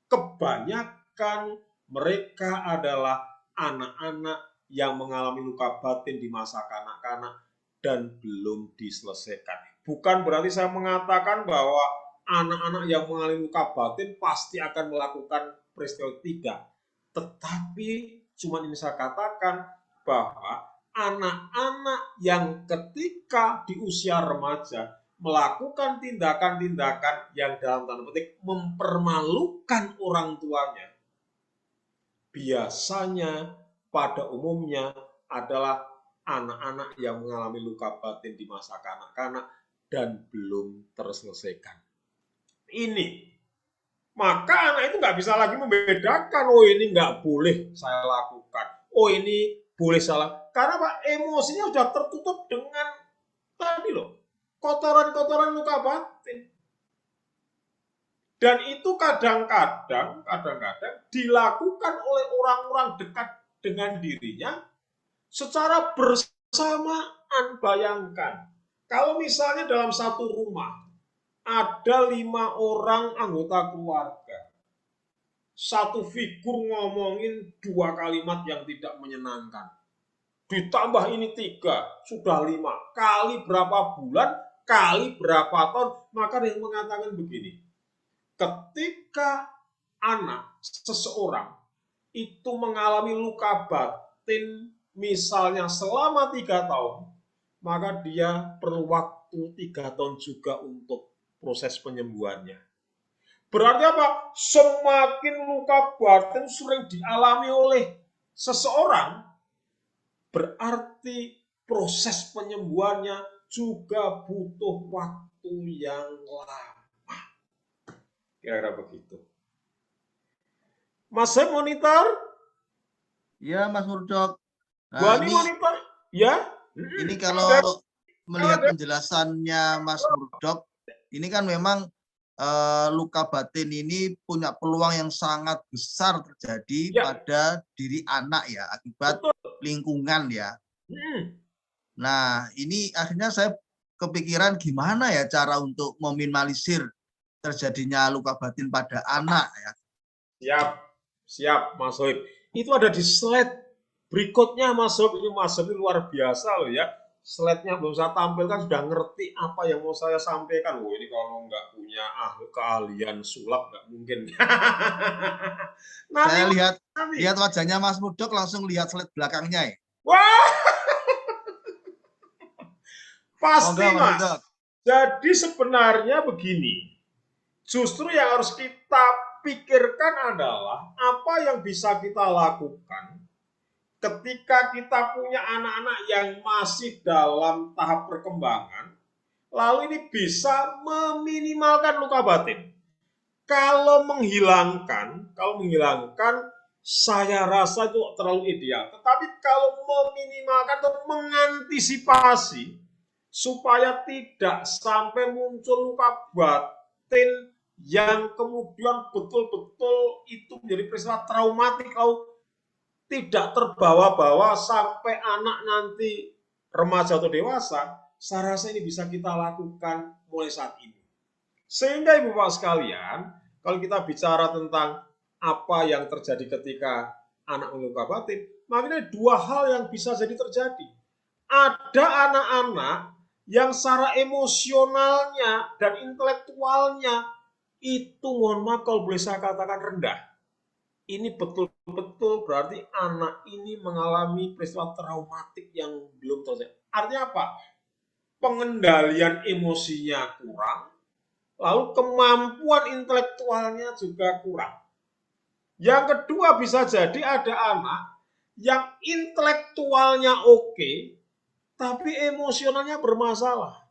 kebanyakan mereka adalah anak-anak yang mengalami luka batin di masa kanak-kanak dan belum diselesaikan. Bukan berarti saya mengatakan bahwa anak-anak yang mengalami luka batin pasti akan melakukan peristiwa, tidak. Tetapi cuma ini saya katakan bahwa anak-anak yang ketika di usia remaja melakukan tindakan-tindakan yang dalam tanda petik mempermalukan orang tuanya, biasanya pada umumnya adalah anak-anak yang mengalami luka batin di masa kanak-kanak dan belum terselesaikan. Ini, maka anak itu nggak bisa lagi membedakan, oh ini nggak boleh saya lakukan, oh ini boleh salah, karena Pak, emosinya sudah tertutup dengan tadi loh, kotoran-kotoran luka batin. Dan itu kadang-kadang dilakukan oleh orang-orang dekat dengan dirinya secara bersamaan. Bayangkan, kalau misalnya dalam satu rumah ada 5 orang anggota keluarga, satu figur ngomongin 2 kalimat yang tidak menyenangkan, ditambah ini 3, sudah 5, kali berapa bulan, kali berapa tahun, maka ada yang mengatakan begini, ketika anak seseorang itu mengalami luka batin misalnya selama 3 tahun, maka dia perlu waktu 3 tahun juga untuk proses penyembuhannya. Berarti apa? Semakin luka batin sering dialami oleh seseorang, berarti proses penyembuhannya juga butuh waktu yang lama. Kira-kira begitu. Mas Heb monitor? Ya, Mas Murdok. Nah, ini monitor? Ya? Ini kalau melihat penjelasannya Mas Murdok, ini kan memang luka batin ini punya peluang yang sangat besar terjadi pada diri anak ya, akibat lingkungan ya. Nah, ini akhirnya saya kepikiran gimana ya cara untuk meminimalisir terjadinya luka batin pada anak ya. Siap Mas Soib. Itu ada di slide berikutnya Mas Soib. Ini Mas Soib luar biasa loh ya. Slide-nya belum saya tampilkan sudah ngerti apa yang mau saya sampaikan. Oh, ini kalau nggak punya keahlian sulap nggak mungkin. Saya lihat wajahnya Mas Murdok langsung lihat slide belakangnya ya. Wah. Pasti Mas. Jadi sebenarnya begini. Justru yang harus kita pikirkan adalah apa yang bisa kita lakukan ketika kita punya anak-anak yang masih dalam tahap perkembangan, lalu ini bisa meminimalkan luka batin. Kalau menghilangkan, saya rasa itu terlalu ideal. Tetapi kalau meminimalkan atau mengantisipasi supaya tidak sampai muncul luka batin yang kemudian betul-betul itu menjadi peristiwa traumatik, lalu tidak terbawa-bawa sampai anak nanti remaja atau dewasa, saya rasa ini bisa kita lakukan mulai saat ini. Sehingga Ibu Bapak sekalian, kalau kita bicara tentang apa yang terjadi ketika anak luka batin, makanya 2 hal yang bisa jadi terjadi. Ada anak-anak yang secara emosionalnya dan intelektualnya itu mohon maaf kalau boleh saya katakan rendah. Ini betul betul-betul berarti anak ini mengalami peristiwa traumatik yang belum selesai. Artinya apa? Pengendalian emosinya kurang, lalu kemampuan intelektualnya juga kurang. Yang kedua, bisa jadi ada anak yang intelektualnya oke, tapi emosionalnya bermasalah.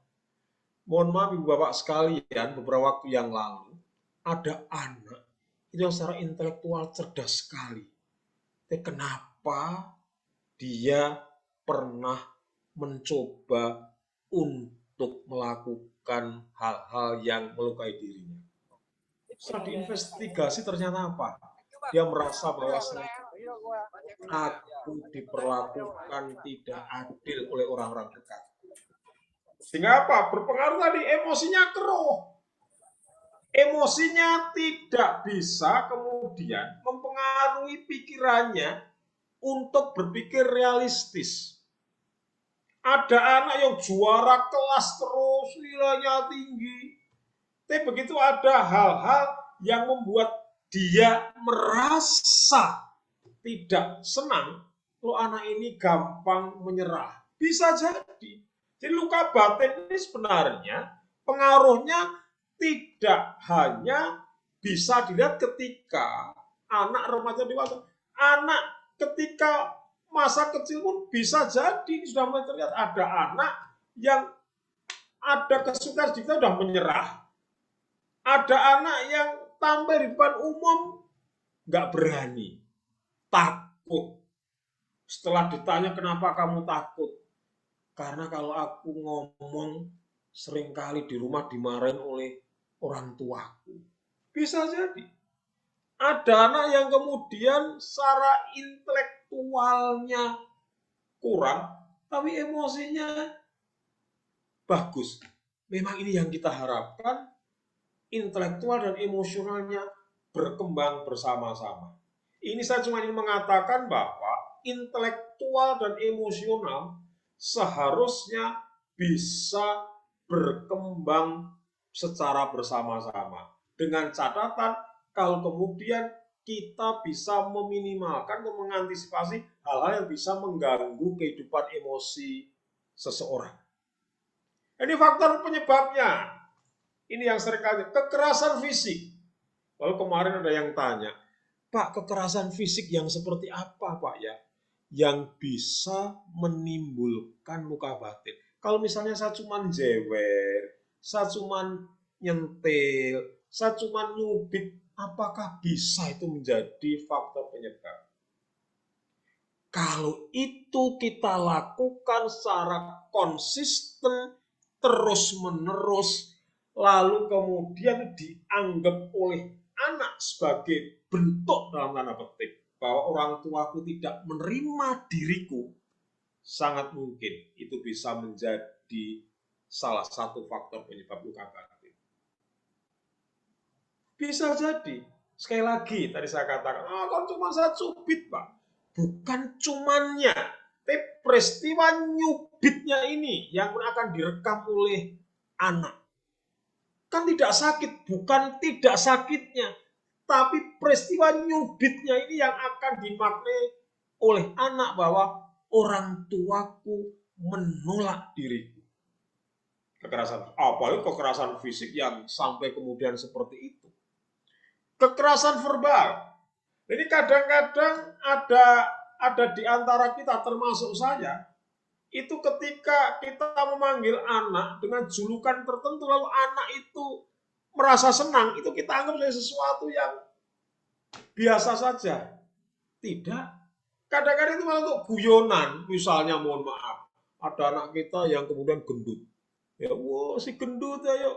Mohon maaf Ibu Bapak sekalian, beberapa waktu yang lalu ada anak itu yang secara intelektual cerdas sekali. Tapi kenapa dia pernah mencoba untuk melakukan hal-hal yang melukai dirinya? Setelah diinvestigasi ternyata apa? Dia merasa bahwa aku diperlakukan tidak adil oleh orang-orang dekat. Sehingga apa? Berpengaruh tadi, emosinya keruh. Emosinya tidak bisa kemudian mempengaruhi pikirannya untuk berpikir realistis. Ada anak yang juara kelas terus, nilainya tinggi. Tapi begitu ada hal-hal yang membuat dia merasa tidak senang, lo anak ini gampang menyerah. Bisa jadi. Jadi luka batin ini sebenarnya pengaruhnya tidak hanya bisa dilihat ketika anak remaja dewasa. Anak ketika masa kecil pun bisa jadi sudah mulai terlihat ada anak yang ada kesukaan sedikit sudah menyerah. Ada anak yang tampil di depan umum nggak berani, takut. Setelah ditanya kenapa kamu takut? Karena kalau aku ngomong seringkali di rumah dimarahin oleh orang tuaku. Bisa jadi. Ada anak yang kemudian secara intelektualnya kurang, tapi emosinya bagus. Memang ini yang kita harapkan, intelektual dan emosionalnya berkembang bersama-sama. Ini saya cuma ingin mengatakan bahwa intelektual dan emosional seharusnya bisa berkembang secara bersama-sama. Dengan catatan, kalau kemudian kita bisa meminimalkan atau mengantisipasi hal-hal yang bisa mengganggu kehidupan emosi seseorang. Ini faktor penyebabnya. Ini yang seringkali kekerasan fisik. Lalu kemarin ada yang tanya, Pak, kekerasan fisik yang seperti apa Pak ya? Yang bisa menimbulkan luka batin. Kalau misalnya saya cuma jewer, saya cuma nyentil, saya cuma nyubit, apakah bisa itu menjadi faktor penyebab? Kalau itu kita lakukan secara konsisten, terus-menerus, lalu kemudian dianggap oleh anak sebagai bentuk dalam tanda petik bahwa orang tuaku tidak menerima diriku, sangat mungkin itu bisa menjadi salah satu faktor penyebab luka batin. Bisa jadi. Sekali lagi tadi saya katakan, kan cuma saya cubit Pak. Bukan cumannya, tapi peristiwa nyubitnya ini yang akan direkam oleh anak. Kan tidak sakit, bukan tidak sakitnya, tapi peristiwa nyubitnya ini yang akan dimaknai oleh anak bahwa orang tuaku menolak diriku. Kekerasan, apalagi kekerasan fisik yang sampai kemudian seperti itu. Kekerasan verbal. Jadi kadang-kadang ada di antara kita, termasuk saya, itu ketika kita memanggil anak dengan julukan tertentu, lalu anak itu merasa senang, itu kita anggap sebagai sesuatu yang biasa saja. Tidak. Kadang-kadang itu malah untuk guyonan. Misalnya, mohon maaf, ada anak kita yang kemudian gendut. Ya, wow, si gendut, ayo.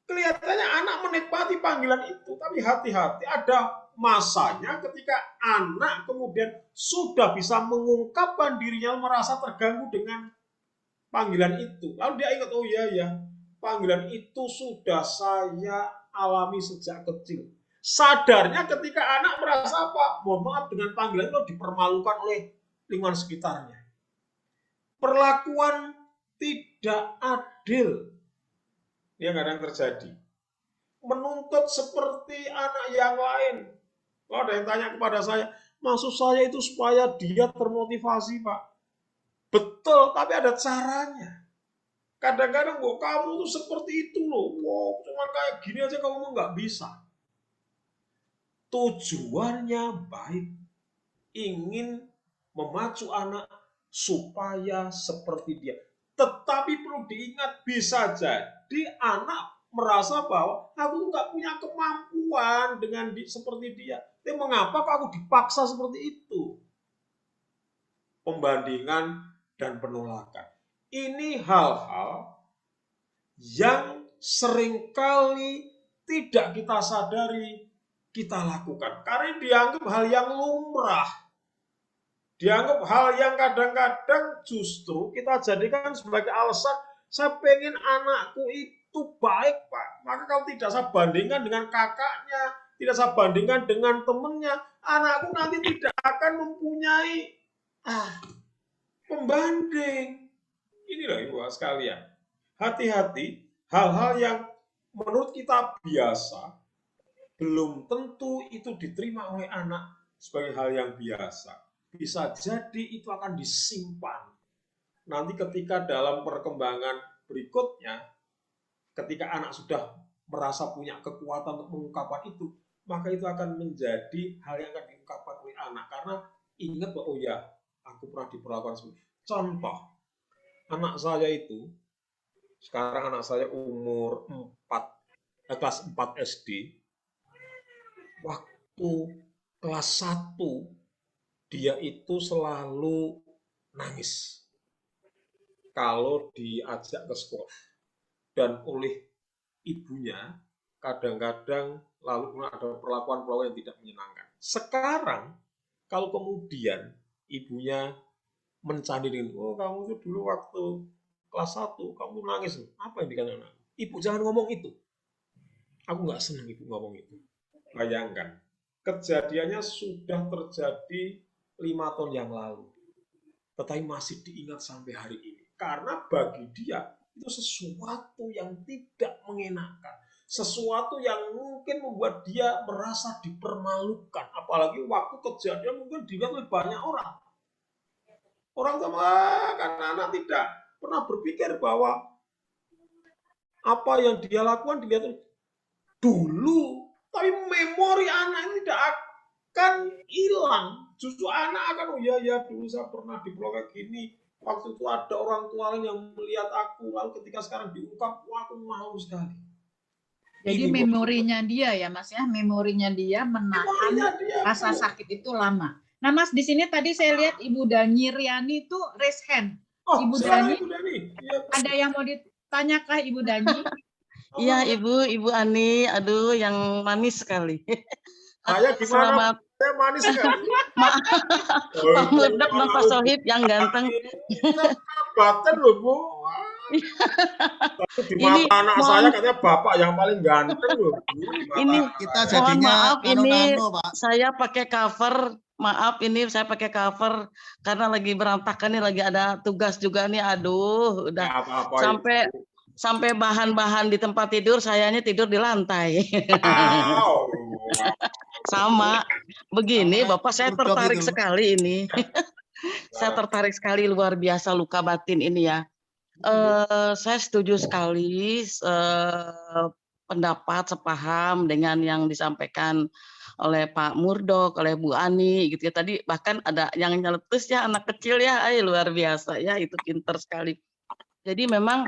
Kelihatannya anak menikmati panggilan itu, tapi hati-hati, ada masanya ketika anak kemudian sudah bisa mengungkapkan dirinya, merasa terganggu dengan panggilan itu. Lalu dia ingat, oh iya ya, panggilan itu sudah saya alami sejak kecil. Sadarnya ketika anak merasa apa? Mohon maaf, dengan panggilan itu dipermalukan oleh lingkungan sekitarnya. Perlakuan tidak adil yang kadang terjadi. Menuntut seperti anak yang lain. Kalau ada yang tanya kepada saya, maksud saya itu supaya dia termotivasi, Pak. Betul, tapi ada caranya. Kadang-kadang kamu tuh seperti itu loh, wow, cuma kayak gini aja kamu nggak bisa. Tujuannya baik, ingin memacu anak supaya seperti dia. Tetapi perlu diingat, bisa jadi anak merasa bahwa aku nggak punya kemampuan dengan seperti dia. Tapi mengapa kok aku dipaksa seperti itu? Pembandingan dan penolakan. Ini hal-hal yang seringkali tidak kita sadari kita lakukan. Karena dianggap hal yang lumrah. Dianggap hal yang kadang-kadang justru kita jadikan sebagai alasan, saya pengen anakku itu baik, Pak. Maka kalau tidak saya bandingkan dengan kakaknya, tidak saya bandingkan dengan temannya, anakku nanti tidak akan mempunyai pembanding. Inilah Ibu sekalian. Hati-hati, hal-hal yang menurut kita biasa, belum tentu itu diterima oleh anak sebagai hal yang biasa. Bisa jadi itu akan disimpan. Nanti ketika dalam perkembangan berikutnya, ketika anak sudah merasa punya kekuatan untuk mengungkapkan itu, maka itu akan menjadi hal yang akan diungkapkan oleh anak. Karena ingat bahwa, oh ya, aku pernah diperlakukan seperti itu. Contoh, anak saya itu, sekarang anak saya umur kelas 4 SD, waktu kelas 1, dia itu selalu nangis kalau diajak ke sekolah. Dan oleh ibunya, kadang-kadang lalu ada perlakuan-perlakuan yang tidak menyenangkan. Sekarang, kalau kemudian ibunya mencandi dengan, oh kamu itu dulu waktu kelas 1, kamu nangis. Apa yang dikatakan anak? Ibu jangan ngomong itu. Aku nggak senang ibu ngomong itu. Bayangkan, kejadiannya sudah terjadi 5 tahun yang lalu. Tetapi masih diingat sampai hari ini. Karena bagi dia, itu sesuatu yang tidak mengenakan. Sesuatu yang mungkin membuat dia merasa dipermalukan. Apalagi waktu kejadian mungkin dilihat oleh banyak orang. Orang tua karena anak tidak pernah berpikir bahwa apa yang dia lakukan dilihat dulu. Tapi memori anak ini tidak akan hilang. Justru anak akan, oh ya dulu saya pernah diperlakukan gini. Waktu itu ada orang tua lain yang melihat aku. Lalu ketika sekarang diungkap, wah aku malu sekali. Jadi Ini memorinya dia ya Mas ya, memorinya dia menahan rasa sakit itu lama. Nah Mas, di sini tadi saya lihat Ibu Dani Riani itu raise hand. Oh, Ibu Dani, ya. Ada yang mau ditanyakah Ibu Dani? Iya Ibu Ani, aduh yang manis sekali. Saya gimana? Selamat. Saya manis sekali. Pak Murdok dan Pak Sohib yang ganteng. Batin loh Bu. Tapi di mata anak saya katanya bapak yang paling ganteng loh Bu. Ini kita jadinya maaf ini saya pakai cover. Maaf ini saya pakai cover karena lagi berantakan nih, lagi ada tugas juga nih. Aduh, udah sampai bahan-bahan di tempat tidur, sayanya tidur di lantai. Sama begini Bapak, saya tertarik sekali ini. Saya tertarik sekali, luar biasa luka batin ini ya. Saya setuju sekali pendapat sepaham dengan yang disampaikan oleh Pak Murdok, oleh Bu Ani gitu ya. Tadi bahkan ada yang nyeletus ya, anak kecil ya, luar biasa ya, itu pinter sekali. Jadi memang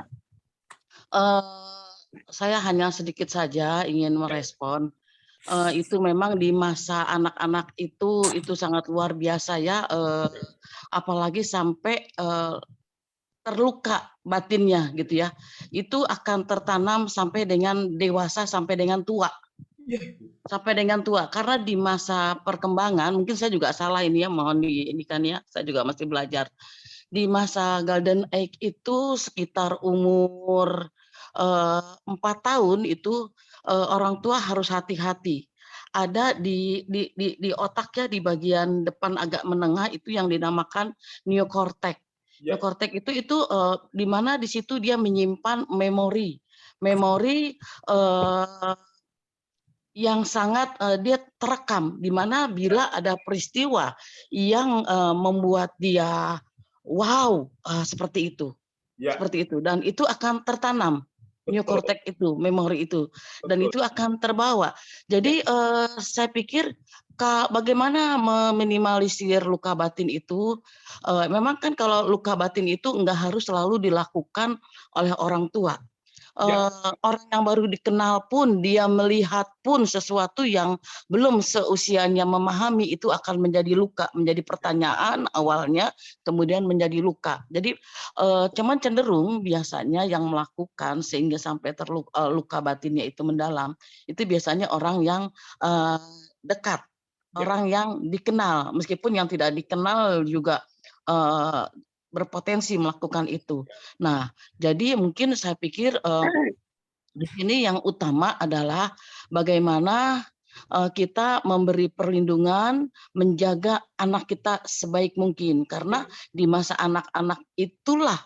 saya hanya sedikit saja ingin merespon. Itu memang di masa anak-anak itu sangat luar biasa ya, apalagi sampai terluka batinnya gitu ya. Itu akan tertanam sampai dengan dewasa, sampai dengan tua. Sampai dengan tua, karena di masa perkembangan, mungkin saya juga salah ini ya, mohon ini kan ya, saya juga masih belajar. Di masa golden age itu sekitar umur 4 tahun itu orang tua harus hati-hati. Ada di otaknya di bagian depan agak menengah itu yang dinamakan neokortek. Neokortek itu di mana di situ dia menyimpan memori yang sangat dia terekam, di mana bila ada peristiwa yang membuat dia wow, seperti itu. Ya, Seperti itu, dan itu akan tertanam betul, neokortek itu, memori itu, dan betul. itu akan terbawa. Jadi saya pikir bagaimana meminimalisir luka batin itu, memang kan kalau luka batin itu enggak harus selalu dilakukan oleh orang tua. Ya. Orang yang baru dikenal pun, dia melihat pun sesuatu yang belum seusianya memahami, itu akan menjadi luka, menjadi pertanyaan awalnya, kemudian menjadi luka. Jadi cuman cenderung biasanya yang melakukan sehingga sampai luka batinnya itu mendalam, itu biasanya orang yang dekat, Ya. orang yang dikenal, meskipun yang tidak dikenal juga berpotensi melakukan itu. Nah, jadi mungkin saya pikir di sini yang utama adalah bagaimana kita memberi perlindungan, menjaga anak kita sebaik mungkin, karena di masa anak-anak itulah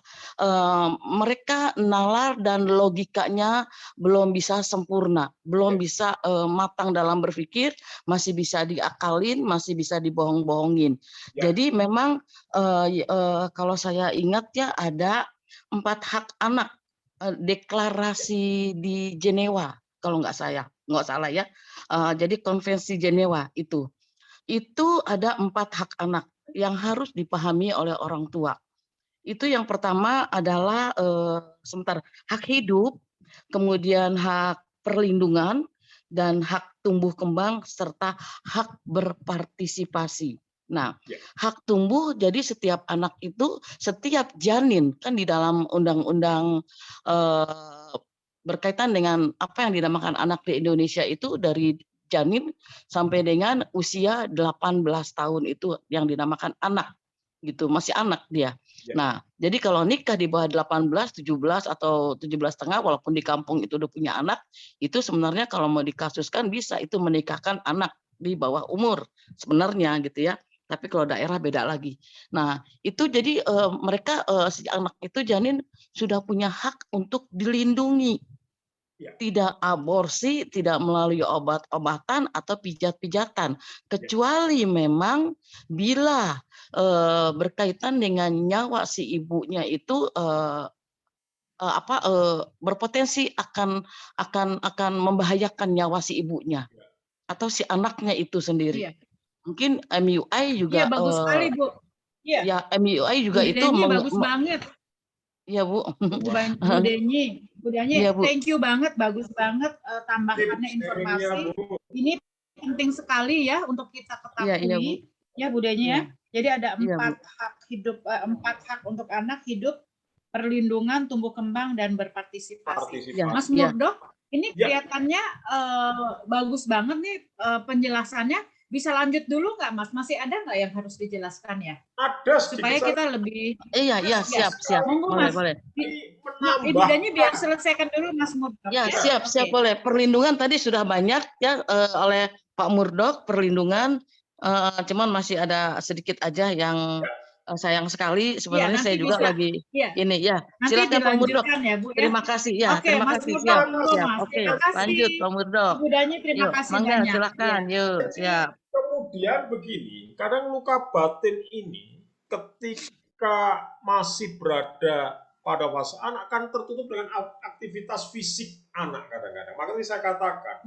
mereka nalar dan logikanya belum bisa sempurna, belum bisa matang dalam berpikir, masih bisa diakalin, masih bisa dibohong-bohongin. Ya. Jadi memang kalau saya ingat ya, ada 4 hak anak, deklarasi di Jenewa kalau nggak salah ya. Jadi konvensi Jenewa itu ada 4 hak anak yang harus dipahami oleh orang tua. Itu yang pertama adalah hak hidup, kemudian hak perlindungan, dan hak tumbuh kembang, serta hak berpartisipasi. Nah, hak tumbuh, jadi setiap anak itu, setiap janin, kan di dalam undang-undang berkaitan dengan apa yang dinamakan anak di Indonesia itu dari janin sampai dengan usia 18 tahun itu yang dinamakan anak, gitu, masih anak dia. Nah, jadi kalau nikah di bawah 18, 17 atau 17,5, walaupun di kampung itu udah punya anak, itu sebenarnya kalau mau dikasuskan bisa itu menikahkan anak di bawah umur sebenarnya gitu ya. Tapi kalau daerah beda lagi. Nah, itu jadi mereka si anak itu janin sudah punya hak untuk dilindungi. Tidak aborsi, tidak melalui obat-obatan atau pijat-pijatan, kecuali memang bila berkaitan dengan nyawa si ibunya itu berpotensi akan membahayakan nyawa si ibunya atau si anaknya itu sendiri. Iya. Mungkin MUI juga Iya, bagus sekali, Bu. Iya. ya, MUI juga Bu itu Denny bagus banget. Iya, Bu. Bu Denny, Iya, Bu. thank you banget, bagus banget tambahannya informasi. Ini penting sekali ya untuk kita ketahui. Ya, Bu Denny ya. Jadi ada 4 hak hidup, 4 hak untuk anak: hidup, perlindungan, tumbuh kembang, dan berpartisipasi. Mas Murdok, ini kelihatannya bagus banget nih penjelasannya. Bisa lanjut dulu nggak, Mas? Masih ada nggak yang harus dijelaskan ya? Ada. Supaya kita lebih. Iya, siap. Monggo, Mas. Boleh. Ibu Dani biar selesaikan dulu, Mas Murdok. Ya, siap, boleh. Perlindungan tadi sudah banyak ya oleh Pak Murdok, perlindungan. Cuman masih ada sedikit aja yang sayang sekali. Sebenarnya saya juga lagi ini ya. Silakan Pak Murdok. Ya, Bu, ya. Terima kasih ya. Terima kasih. Siap. Oke, lanjut Pak Murdok. Ibu Dani, terima kasih banyak. Silakan. Yuk, siap. Kemudian begini, kadang luka batin ini ketika masih berada pada fase anak kan tertutup dengan aktivitas fisik anak kadang-kadang. Makanya saya katakan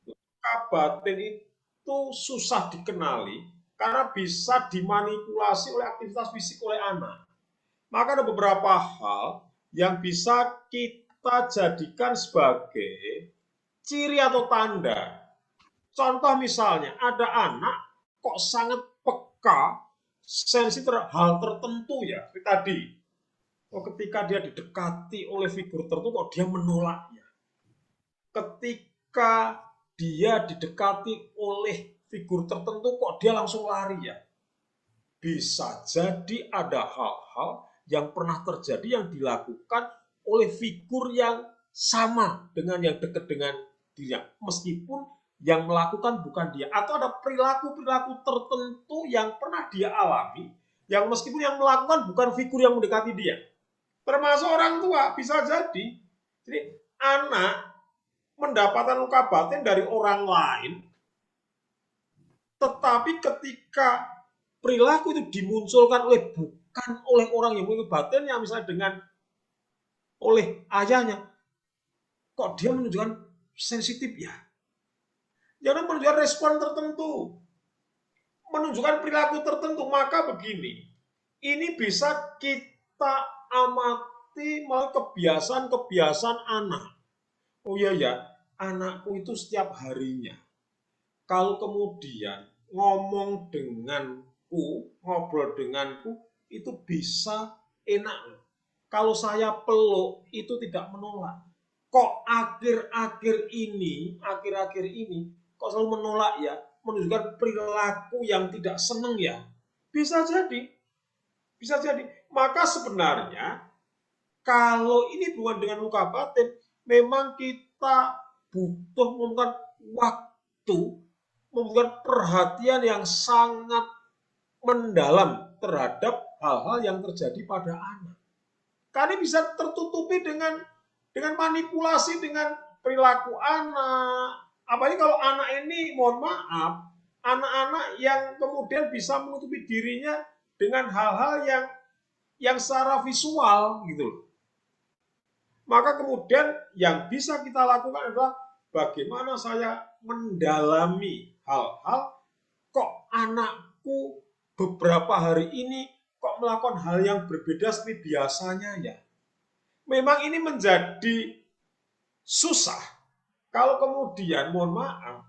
luka batin itu susah dikenali karena bisa dimanipulasi oleh aktivitas fisik oleh anak. Maka ada beberapa hal yang bisa kita jadikan sebagai ciri atau tanda. Contoh misalnya, ada anak kok sangat peka, sensitif terhadap hal tertentu ya, seperti tadi. Ketika dia didekati oleh figur tertentu, kok dia menolaknya. Ketika dia didekati oleh figur tertentu, kok dia langsung lari ya. Bisa jadi ada hal-hal yang pernah terjadi yang dilakukan oleh figur yang sama dengan yang dekat dengan dirinya. Meskipun yang melakukan bukan dia, atau ada perilaku-perilaku tertentu yang pernah dia alami, yang meskipun yang melakukan bukan figur yang mendekati dia, termasuk orang tua bisa jadi. Jadi anak mendapatkan luka batin dari orang lain, tetapi ketika perilaku itu dimunculkan bukan oleh orang yang memiliki batinnya, misalnya dengan oleh ayahnya, kok dia menunjukkan sensitif ya? Jangan menunjukkan respon tertentu, menunjukkan perilaku tertentu. Maka begini, ini bisa kita amati melalui kebiasaan-kebiasaan anak. Oh iya ya, anakku itu setiap harinya, kalau kemudian ngomong denganku, ngobrol denganku, itu bisa enak. Kalau saya peluk, itu tidak menolak. Kok akhir-akhir ini, kok selalu menolak ya, menunjukkan perilaku yang tidak senang ya. Bisa jadi. Maka sebenarnya kalau ini bukan dengan luka batin, memang kita butuh membutuhkan waktu, membutuhkan perhatian yang sangat mendalam terhadap hal-hal yang terjadi pada anak. Karena bisa tertutupi dengan manipulasi dengan perilaku anak. Apalagi kalau anak ini, mohon maaf, anak-anak yang kemudian bisa menutupi dirinya dengan hal-hal yang secara visual gitu loh. Maka kemudian yang bisa kita lakukan adalah bagaimana saya mendalami hal-hal, kok anakku beberapa hari ini kok melakukan hal yang berbeda seperti biasanya ya. Memang ini menjadi susah kalau kemudian, mohon maaf,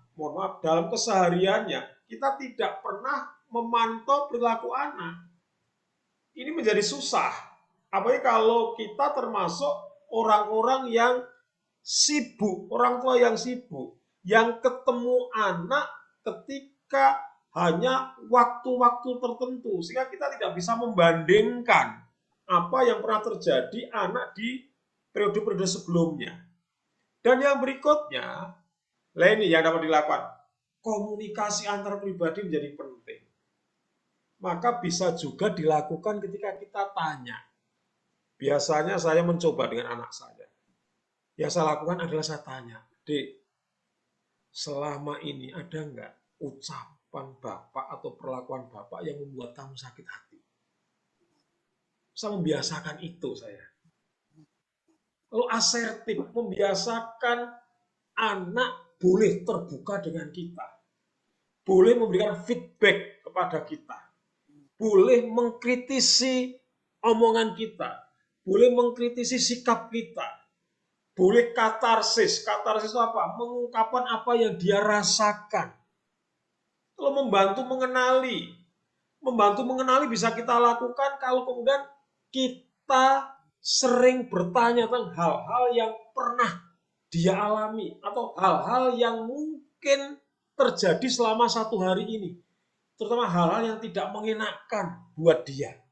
dalam kesehariannya kita tidak pernah memantau perilaku anak. Ini menjadi susah. Apalagi kalau kita termasuk orang-orang yang sibuk, orang tua yang sibuk, yang ketemu anak ketika hanya waktu-waktu tertentu, sehingga kita tidak bisa membandingkan apa yang pernah terjadi anak di periode-periode sebelumnya. Dan yang berikutnya, ini yang dapat dilakukan, komunikasi antar pribadi menjadi penting. Maka bisa juga dilakukan ketika kita tanya. Biasanya saya mencoba dengan anak saya. Yang saya lakukan adalah saya tanya, Dek, selama ini ada nggak ucapan Bapak atau perlakuan Bapak yang membuat kamu sakit hati? Saya membiasakan itu saya. Lalu asertif, membiasakan anak boleh terbuka dengan kita. Boleh memberikan feedback kepada kita. Boleh mengkritisi omongan kita. Boleh mengkritisi sikap kita. Boleh katarsis. Katarsis itu apa? Mengungkapkan apa yang dia rasakan. Lalu membantu mengenali. Membantu mengenali bisa kita lakukan kalau kemudian kita sering bertanya tentang hal-hal yang pernah dia alami atau hal-hal yang mungkin terjadi selama satu hari ini, terutama hal-hal yang tidak mengenakan buat dia.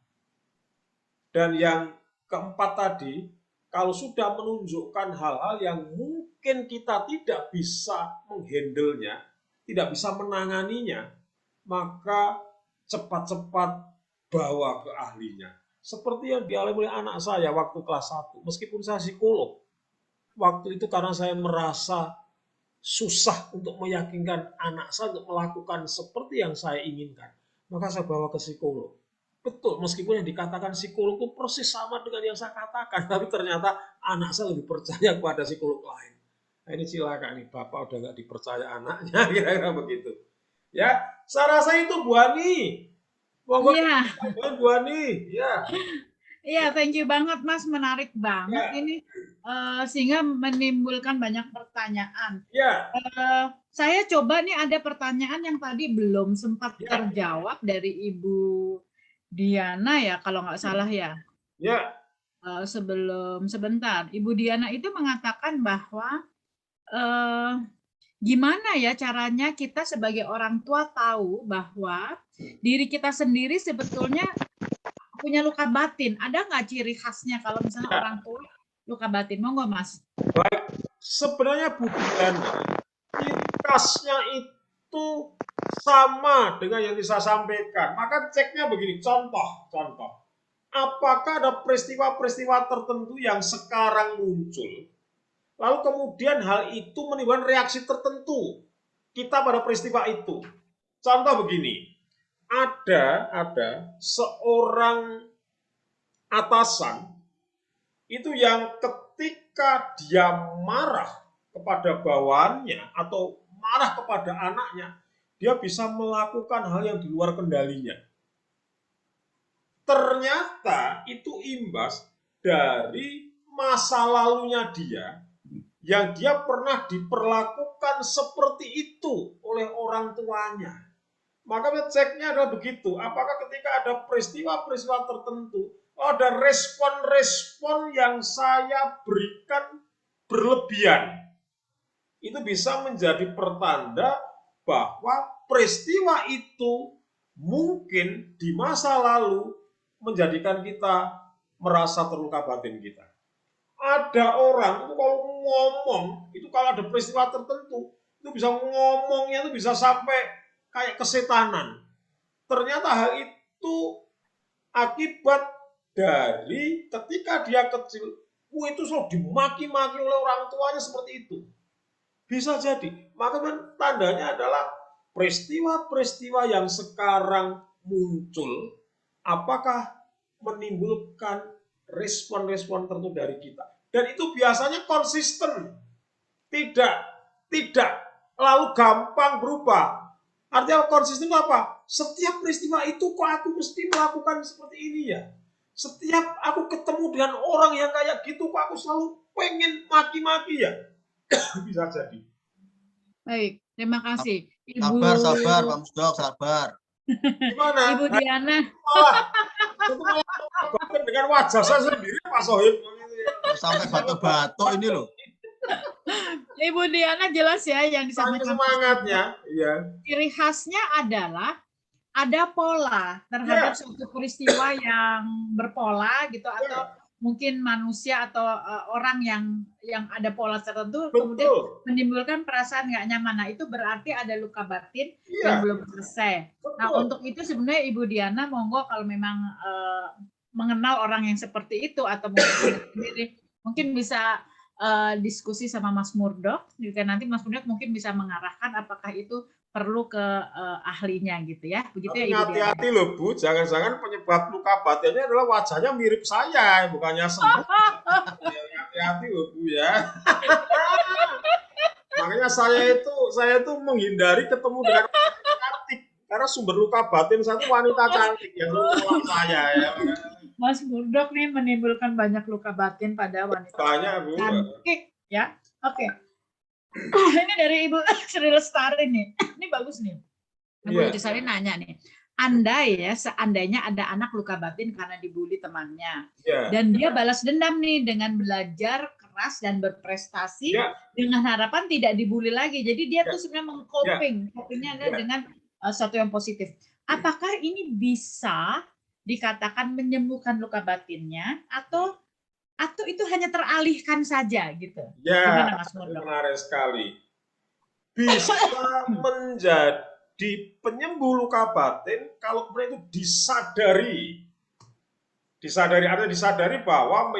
Dan yang keempat tadi, kalau sudah menunjukkan hal-hal yang mungkin kita tidak bisa menghandle-nya, tidak bisa menanganinya, maka cepat-cepat bawa ke ahlinya. Seperti yang dialami oleh anak saya waktu kelas 1, meskipun saya psikolog. Waktu itu karena saya merasa susah untuk meyakinkan anak saya untuk melakukan seperti yang saya inginkan, maka saya bawa ke psikolog. Betul, meskipun yang dikatakan psikolog itu persis sama dengan yang saya katakan, tapi ternyata anak saya lebih percaya kepada psikolog lain. Nah, ini silakan nih, Bapak udah nggak dipercaya anaknya, kira-kira begitu. Ya, saya rasa itu Bu Ani. Iya. Bu Ani, ya. Iya, thank you banget Mas, menarik banget ini sehingga menimbulkan banyak pertanyaan. Ya. Saya coba nih ada pertanyaan yang tadi belum sempat terjawab dari Ibu Diana ya, kalau nggak salah ya. Ya. Sebentar, Ibu Diana itu mengatakan bahwa gimana ya caranya kita sebagai orang tua tahu bahwa diri kita sendiri sebetulnya punya luka batin. Ada nggak ciri khasnya kalau misalnya orang tua luka batin? Monggo Mas. Baik, sebenarnya Bu Diana, ciri khasnya itu sama dengan yang saya sampaikan. Maka ceknya begini, contoh. Apakah ada peristiwa-peristiwa tertentu yang sekarang muncul lalu kemudian hal itu menimbulkan reaksi tertentu kita pada peristiwa itu. Contoh begini, ada seorang atasan itu yang ketika dia marah kepada bawahannya atau marah kepada anaknya, dia bisa melakukan hal yang di luar kendalinya. Ternyata itu imbas dari masa lalunya dia, yang dia pernah diperlakukan seperti itu oleh orang tuanya. Maka ceknya adalah begitu, apakah ketika ada peristiwa-peristiwa tertentu, ada respon-respon yang saya berikan berlebihan, itu bisa menjadi pertanda bahwa peristiwa itu mungkin di masa lalu menjadikan kita merasa terluka batin kita. Ada orang itu kalau ngomong, itu kalau ada peristiwa tertentu, itu bisa ngomongnya itu bisa sampai kayak kesetanan. Ternyata hal itu akibat dari ketika dia kecil, itu selalu dimaki-maki oleh orang tuanya seperti itu. Bisa jadi. Maka tandanya adalah peristiwa-peristiwa yang sekarang muncul, apakah menimbulkan respon-respon tertentu dari kita. Dan itu biasanya konsisten. Tidak lalu gampang berubah. Artinya konsisten itu apa? Setiap peristiwa itu kok aku mesti melakukan seperti ini ya. Setiap aku ketemu dengan orang yang kayak gitu kok aku selalu pengen maki-maki ya. Bisa jadi. Baik, terima kasih. Sabar, Pak Musdok, sabar. Gimana? Ibu Diana. Dengan wajah saya sendiri, Pak Sohib. Sampai batuk-batuk ini loh. Ibu Diana jelas ya yang disampaikan. Semangatnya, iya. Ciri khasnya adalah ada pola terhadap suatu peristiwa yang berpola gitu, atau mungkin manusia atau orang yang ada pola tertentu. Betul. Kemudian menimbulkan perasaan nggak nyaman. Nah, itu berarti ada luka batin yang belum selesai. Betul. Nah, untuk itu sebenarnya Ibu Diana monggo kalau memang mengenal orang yang seperti itu atau mungkin bisa diskusi sama Mas Murdok juga, nanti Mas Murdok mungkin bisa mengarahkan apakah itu perlu ke ahlinya gitu ya. Begitu ya Ibu Diana. Hati-hati loh Bu, jangan-jangan penyebab luka batinnya adalah wajahnya mirip saya, bukannya sembuh. Hati-hati loh Bu ya. Makanya saya itu menghindari ketemu dengan wanita cantik, karena sumber luka batin saya itu wanita cantik yang menolong saya ya. Mas Murdok nih menimbulkan banyak luka batin pada wanita Bu. cantik ya. Oke. Ini dari Ibu Sri Lestari nih. Ini bagus nih. Ibu Lestari nanya nih. Seandainya ada anak luka batin karena dibully temannya. Dan dia balas dendam nih dengan belajar keras dan berprestasi dengan harapan tidak dibully lagi. Jadi dia tuh sebenarnya copingnya dengan sesuatu yang positif. Apakah ini bisa dikatakan menyembuhkan luka batinnya atau itu hanya teralihkan saja gitu? Ya, menarik sekali. Bisa menjadi penyembuh luka batin kalau kemudian itu disadari bahwa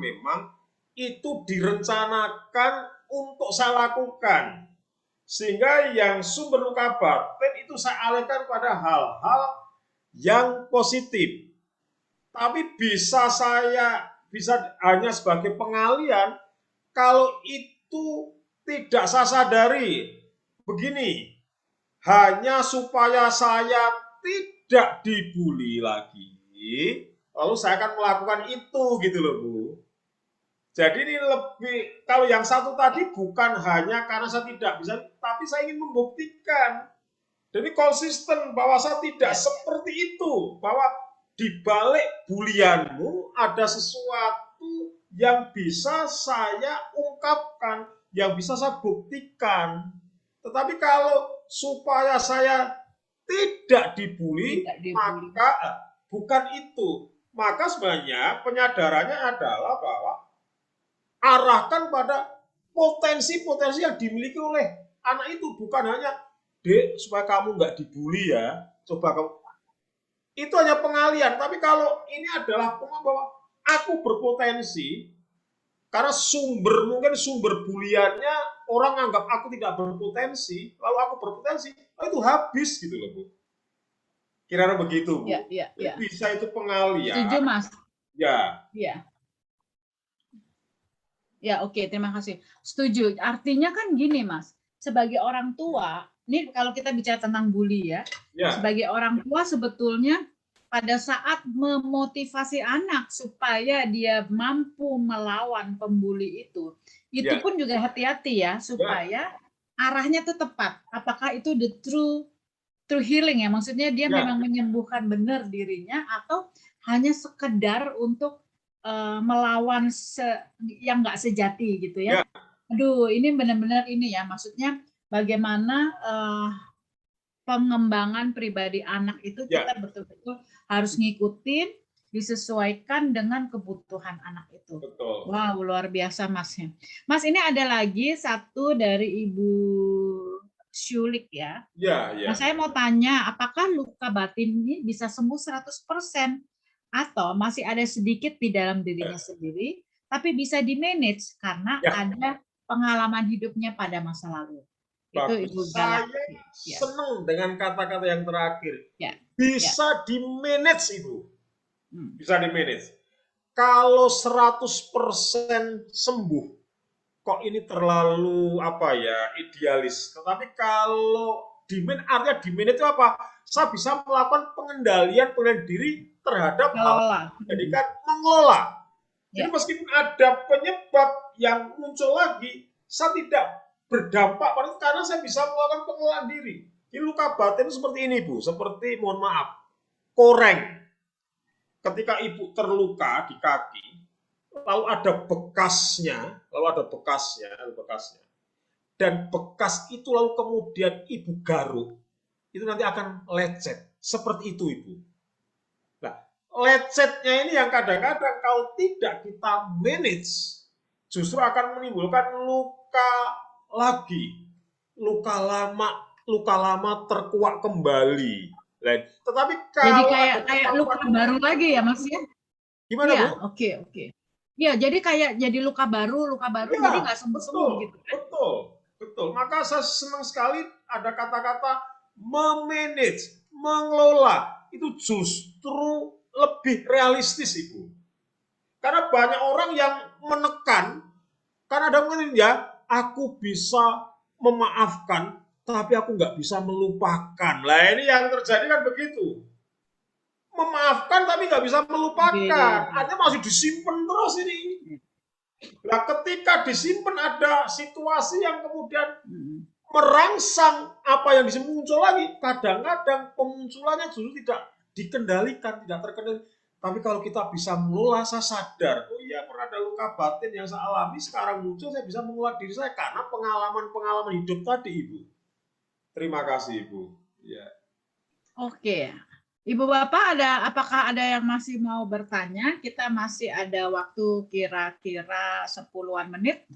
memang itu direncanakan untuk saya lakukan, sehingga yang sumber luka batin itu saya alihkan pada hal-hal yang positif. Tapi bisa hanya sebagai pengalihan kalau itu tidak saya sadari. Begini, hanya supaya saya tidak dibully lagi, lalu saya akan melakukan itu gitu loh Bu. Jadi ini lebih, kalau yang satu tadi bukan hanya karena saya tidak bisa, tapi saya ingin membuktikan. Jadi konsisten bahwa saya tidak seperti itu, bahwa di balik bulianmu ada sesuatu yang bisa saya ungkapkan, yang bisa saya buktikan. Tetapi kalau supaya saya tidak dibully, maka bukan itu. Maka sebenarnya penyadarannya adalah bahwa arahkan pada potensi-potensi yang dimiliki oleh anak itu, bukan hanya Dek, supaya kamu nggak dibully ya, coba kamu. Itu hanya pengalihan. Tapi kalau ini adalah bahwa aku berpotensi, Karena mungkin sumber buliannya orang anggap aku tidak berpotensi, lalu aku berpotensi, itu habis gitu loh, Bu. Kira-kira begitu, Bu. Ya. Bisa itu pengalian. Setuju, Mas. Ya. Ya, oke, terima kasih. Setuju. Artinya kan gini, Mas. Sebagai orang tua, ini kalau kita bicara tentang bully ya. Sebagai orang tua sebetulnya pada saat memotivasi anak supaya dia mampu melawan pembuli itu pun juga hati-hati ya, supaya arahnya itu tepat. Apakah itu the true healing ya, maksudnya dia memang menyembuhkan benar dirinya atau hanya sekedar untuk melawan yang nggak sejati gitu ya. Aduh, ini benar-benar ini ya, maksudnya bagaimana pengembangan pribadi anak itu kita betul-betul harus ngikutin, disesuaikan dengan kebutuhan anak itu. Betul. Wow, luar biasa Mas. Mas, ini ada lagi satu dari Ibu Syulik ya. Nah, saya mau tanya, apakah luka batin ini bisa sembuh 100% atau masih ada sedikit di dalam dirinya sendiri, tapi bisa di-manage karena ada pengalaman hidupnya pada masa lalu? Itu Ibu Galak. Saya senang dengan kata-kata yang terakhir. Bisa di-manage, Ibu. Bisa di-manage. Kalau 100% sembuh, kok ini terlalu idealis. Tetapi kalau di-manage, artinya di-manage itu apa? Saya bisa melakukan pengendalian diri terhadap hal menjadikan mengelola. Jadi meskipun ada penyebab yang muncul lagi, saya tidak berdampak pada itu karena saya bisa melakukan pengelolaan diri. Jadi luka batin seperti ini, Bu. Seperti, mohon maaf, koreng. Ketika Ibu terluka di kaki, lalu ada bekasnya, dan bekas itu lalu kemudian Ibu garuk, itu nanti akan lecet. Seperti itu, Ibu. Nah, lecetnya ini yang kadang-kadang kalau tidak kita manage, justru akan menimbulkan luka lagi, luka lama terkuak kembali. Tetapi kalau jadi kayak luka baru lagi ya Mas ya? Gimana, ya, Bu? Oke. Ya, jadi jadi luka baru jadi nggak sembuh-sembuh gitu. Betul. Maka saya senang sekali ada kata-kata memanage, mengelola. Itu justru lebih realistis, Ibu. Karena banyak orang yang menekan, karena ada mungkin aku bisa memaafkan, tapi aku nggak bisa melupakan. Lah ini yang terjadi kan begitu. Memaafkan tapi nggak bisa melupakan. Artinya masih disimpan terus ini. Nah, ketika disimpan ada situasi yang kemudian merangsang apa yang muncul lagi, kadang-kadang pemunculannya justru tidak dikendalikan, tidak terkendali. Tapi kalau kita bisa mengelola, saya sadar, oh iya pernah ada luka batin yang saya alami, sekarang muncul, saya bisa mengelola diri saya karena pengalaman-pengalaman hidup tadi, Ibu. Terima kasih, Ibu. Ya. Oke. Ibu Bapak, apakah ada yang masih mau bertanya? Kita masih ada waktu kira-kira 10-an menit.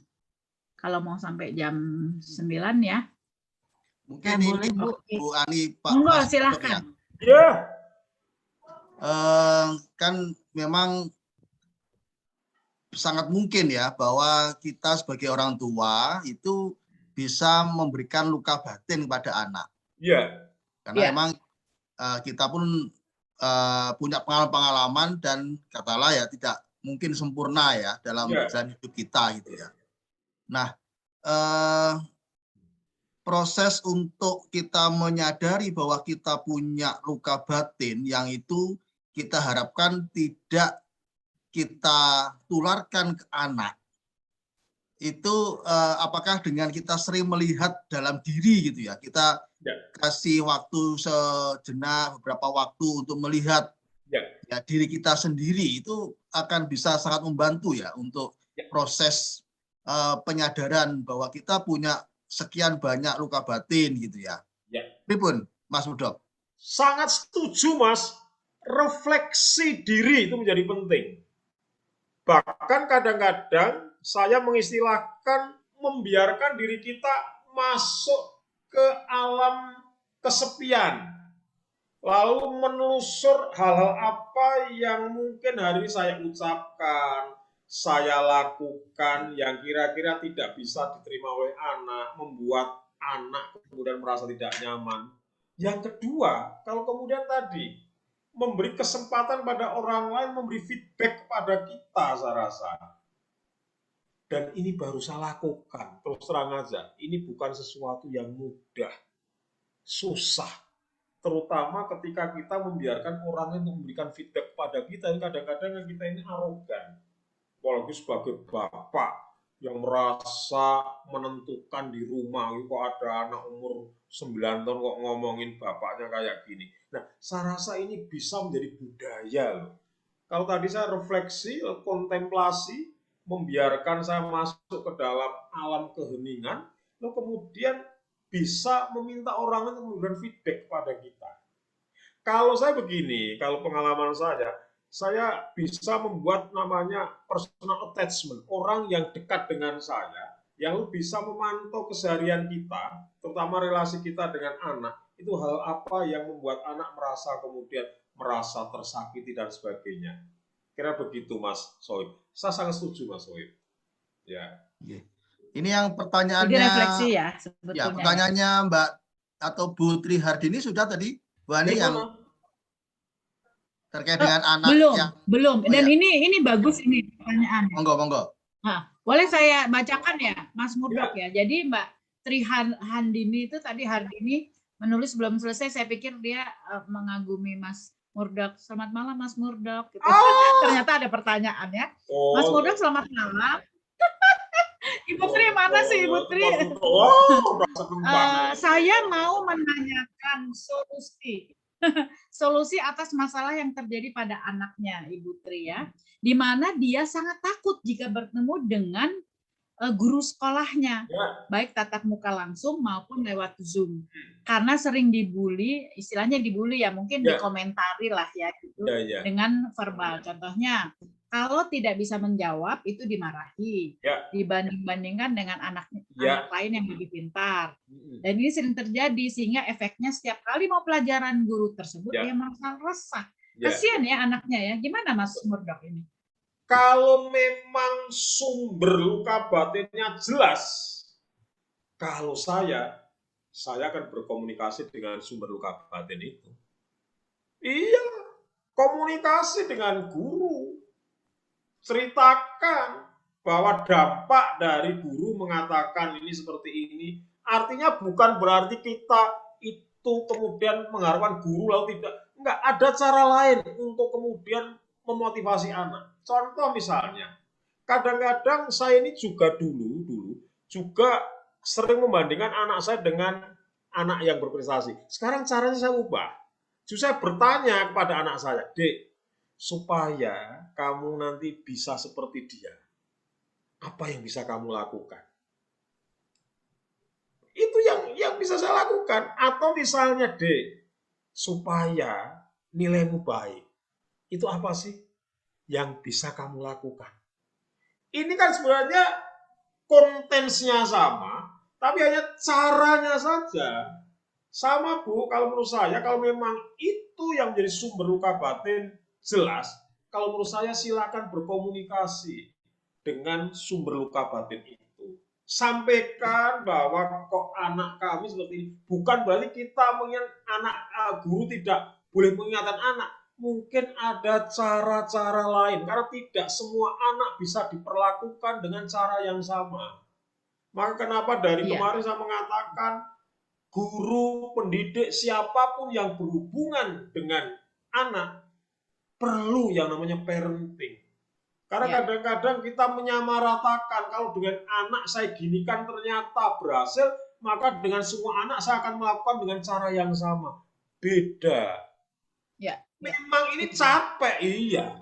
Kalau mau sampai jam 9 ya. Mungkin ini Bu Ani, Pak. Enggak, silahkan. Ya. Kan memang sangat mungkin ya bahwa kita sebagai orang tua itu bisa memberikan luka batin kepada anak. Iya. Karena memang kita pun punya pengalaman dan katalah ya tidak mungkin sempurna ya dalam jalan hidup kita gitu ya. Nah, proses untuk kita menyadari bahwa kita punya luka batin yang itu kita harapkan tidak kita tularkan ke anak. Itu apakah dengan kita sering melihat dalam diri gitu ya, kita kasih waktu sejenak beberapa waktu untuk melihat ya diri kita sendiri, itu akan bisa sangat membantu ya untuk proses penyadaran bahwa kita punya sekian banyak luka batin gitu ya. Pripun, Mas Mudok? Sangat setuju, Mas. Refleksi diri itu menjadi penting. Bahkan kadang-kadang saya mengistilahkan membiarkan diri kita masuk ke alam kesepian. Lalu menelusur hal-hal apa yang mungkin hari ini saya ucapkan, saya lakukan yang kira-kira tidak bisa diterima oleh anak, membuat anak kemudian merasa tidak nyaman. Yang kedua, kalau kemudian tadi memberi kesempatan pada orang lain, memberi feedback kepada kita, saya rasa. Dan ini baru saya lakukan, terus terang aja, ini bukan sesuatu yang mudah, susah. Terutama ketika kita membiarkan orang yang memberikan feedback kepada kita, kadang-kadang kita ini arogan. Apalagi sebagai bapak yang merasa menentukan di rumah, kok ada anak umur 9 tahun kok ngomongin bapaknya kayak gini. Nah, saya rasa ini bisa menjadi budaya loh. Kalau tadi saya refleksi, kontemplasi, membiarkan saya masuk ke dalam alam keheningan, lalu kemudian bisa meminta orang untuk memberikan feedback kepada kita. Kalau saya begini, kalau pengalaman saya bisa membuat namanya personal attachment, orang yang dekat dengan saya, yang bisa memantau keseharian kita, terutama relasi kita dengan anak, itu hal apa yang membuat anak merasa kemudian merasa tersakiti dan sebagainya. Kira begitu, Mas Sohib. Saya sangat setuju, Mas Sohib. Ya. Ini yang pertanyaannya. Jadi refleksi ya sebetulnya. Ya, pertanyaannya Mbak atau Bu Tri Hardini sudah tadi, Bu Ani, yang terkait dengan anak belum. Oh, Dan ya. ini bagus ini pertanyaan. Monggo. Nah, boleh saya bacakan ya, Mas Murdok ya. Jadi Mbak Tri Handini itu tadi Hardini menulis belum selesai. Saya pikir dia mengagumi Mas Murdok. Selamat malam Mas Murdok. Gitu. Ternyata ada pertanyaan ya. Mas Murdok selamat malam. Ibu Tri mana sih Ibu Tri? Saya mau menanyakan solusi atas masalah yang terjadi pada anaknya Ibu Tri ya, di mana dia sangat takut jika bertemu dengan guru sekolahnya, baik tatap muka langsung maupun lewat Zoom, karena sering dibully, istilahnya dibully ya, mungkin dikomentari lah ya gitu, dengan verbal. Contohnya, kalau tidak bisa menjawab itu dimarahi, dibanding-bandingkan dengan anak lain yang lebih pintar. Dan ini sering terjadi sehingga efeknya setiap kali mau pelajaran guru tersebut dia merasa resah. Kasihan ya anaknya ya. Gimana Mas Murdok ini? Kalau memang sumber luka batinnya jelas, kalau saya akan berkomunikasi dengan sumber luka batin itu. Iya, komunikasi dengan guru. Ceritakan bahwa dampak dari guru mengatakan ini seperti ini, artinya bukan berarti kita itu kemudian mengharapkan guru lalu tidak. Enggak, ada cara lain untuk kemudian memotivasi anak. Contoh misalnya, kadang-kadang saya ini juga dulu juga sering membandingkan anak saya dengan anak yang berprestasi. Sekarang caranya saya ubah. Justru saya bertanya kepada anak saya, Dek, supaya kamu nanti bisa seperti dia, apa yang bisa kamu lakukan? Itu yang bisa saya lakukan. Atau misalnya, Dek, supaya nilaimu baik, itu apa sih yang bisa kamu lakukan? Ini kan sebenarnya kontennya sama, tapi hanya caranya saja. Sama Bu, kalau menurut saya, kalau memang itu yang menjadi sumber luka batin, jelas, kalau menurut saya silakan berkomunikasi dengan sumber luka batin itu. Sampaikan bahwa kok anak kami seperti ini. Bukan berarti kita mengingat anak guru tidak boleh mengingatkan anak. Mungkin ada cara-cara lain, karena tidak semua anak bisa diperlakukan dengan cara yang sama. Maka kenapa dari kemarin saya mengatakan guru, pendidik, siapapun yang berhubungan dengan anak perlu yang namanya parenting. Karena kadang-kadang kita menyamaratakan, kalau dengan anak saya ginikan ternyata berhasil, maka dengan semua anak saya akan melakukan dengan cara yang sama. Beda. Memang ini capek, iya.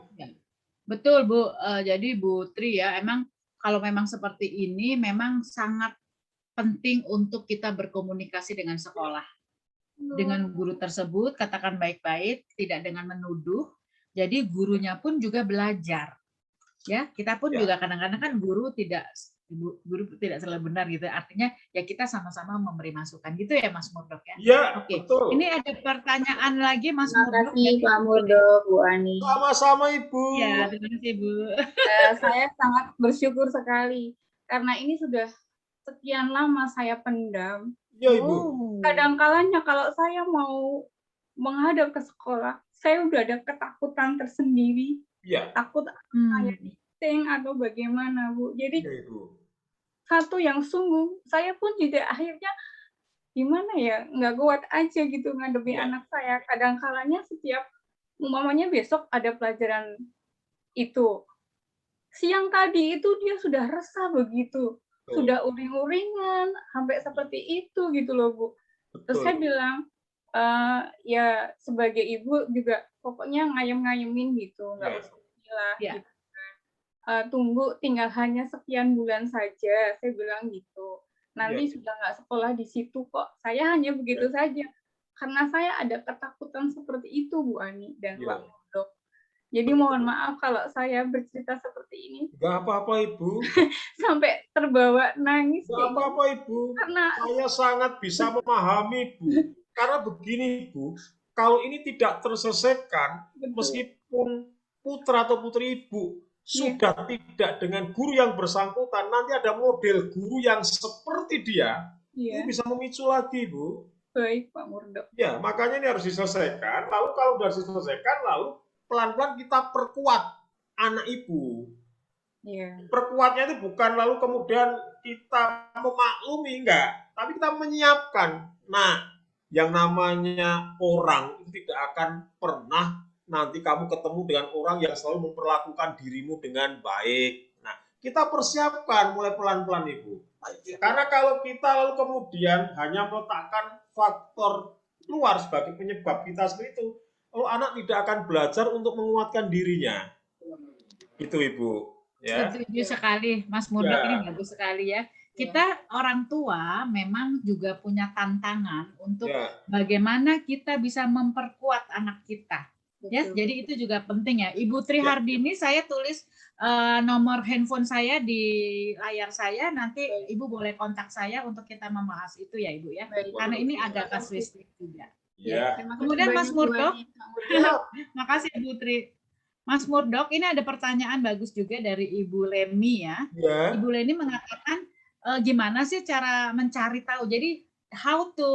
Betul Bu, jadi Bu Tri ya, emang kalau memang seperti ini memang sangat penting untuk kita berkomunikasi dengan sekolah. Dengan guru tersebut, katakan baik-baik, tidak dengan menuduh. Jadi gurunya pun juga belajar. Ya, kita pun juga kadang-kadang kan guru tidak Ibu guru tidak selalu benar gitu. Artinya ya kita sama-sama memberi masukan gitu ya Mas Murdok ya. Ya, Oke. betul. Ini ada pertanyaan lagi Mas Terima Murdok. kasih Pak Murdok, Bu Ani. Sama-sama Ibu. Ya, terima kasih Bu. Saya sangat bersyukur sekali karena ini sudah sekian lama saya pendam. Ya Ibu. Kadang-kalanya kalau saya mau menghadap ke sekolah, saya udah ada ketakutan tersendiri. Ya. Takut saya diting atau bagaimana, Bu. Jadi Ya Ibu. satu yang sungguh, saya pun juga akhirnya gimana ya, nggak kuat aja gitu ngadepi anak saya. Kadang-kalanya setiap, umpamanya besok ada pelajaran itu, siang tadi itu dia sudah resah begitu, sudah uring-uringan, sampai seperti itu gitu loh Bu. Terus saya bilang, ya sebagai ibu juga pokoknya ngayem-ngayemin gitu, nggak usah gila gitu. Tunggu tinggal hanya sekian bulan saja, saya bilang gitu. Nanti sudah nggak sekolah di situ kok. Saya hanya begitu saja. Karena saya ada ketakutan seperti itu, Bu Ani dan Pak Murdok. Jadi mohon maaf kalau saya bercerita seperti ini. Nggak apa-apa Ibu. Sampai terbawa nangis. Nggak apa-apa Ibu. Karena saya sangat bisa memahami Bu. Karena begini Bu, kalau ini tidak terselesaikan, meskipun putra atau putri Ibu sudah tidak dengan guru yang bersangkutan, nanti ada model guru yang seperti dia, itu bisa memicu lagi, Bu. Baik, Pak Murdok. Ya, makanya ini harus diselesaikan. Lalu kalau sudah diselesaikan, lalu pelan-pelan kita perkuat anak Ibu. Perkuatnya itu bukan lalu kemudian kita memaklumi, enggak. Tapi kita menyiapkan. Nah, yang namanya orang itu tidak akan pernah nanti kamu ketemu dengan orang yang selalu memperlakukan dirimu dengan baik. Nah, kita persiapkan mulai pelan-pelan Ibu. Karena kalau kita lalu kemudian hanya meletakkan faktor luar sebagai penyebab kita seperti itu, lalu anak tidak akan belajar untuk menguatkan dirinya. Itu Ibu. Ya. Setuju sekali, Mas Murdok, ini bagus sekali ya. Kita orang tua memang juga punya tantangan untuk bagaimana kita bisa memperkuat anak kita. Ya, jadi itu juga penting ya. Ibu Tri Hardini, saya tulis nomor handphone saya di layar saya. Nanti Ibu boleh kontak saya untuk kita membahas itu ya Ibu ya. Karena ini agak kasuistik juga. Ya. Kemudian Mas Murdok, makasih Ibu Tri. Mas Murdok, ini ada pertanyaan bagus juga dari Ibu Lemi ya. Ibu Lemi mengatakan gimana sih cara mencari tahu. Jadi how to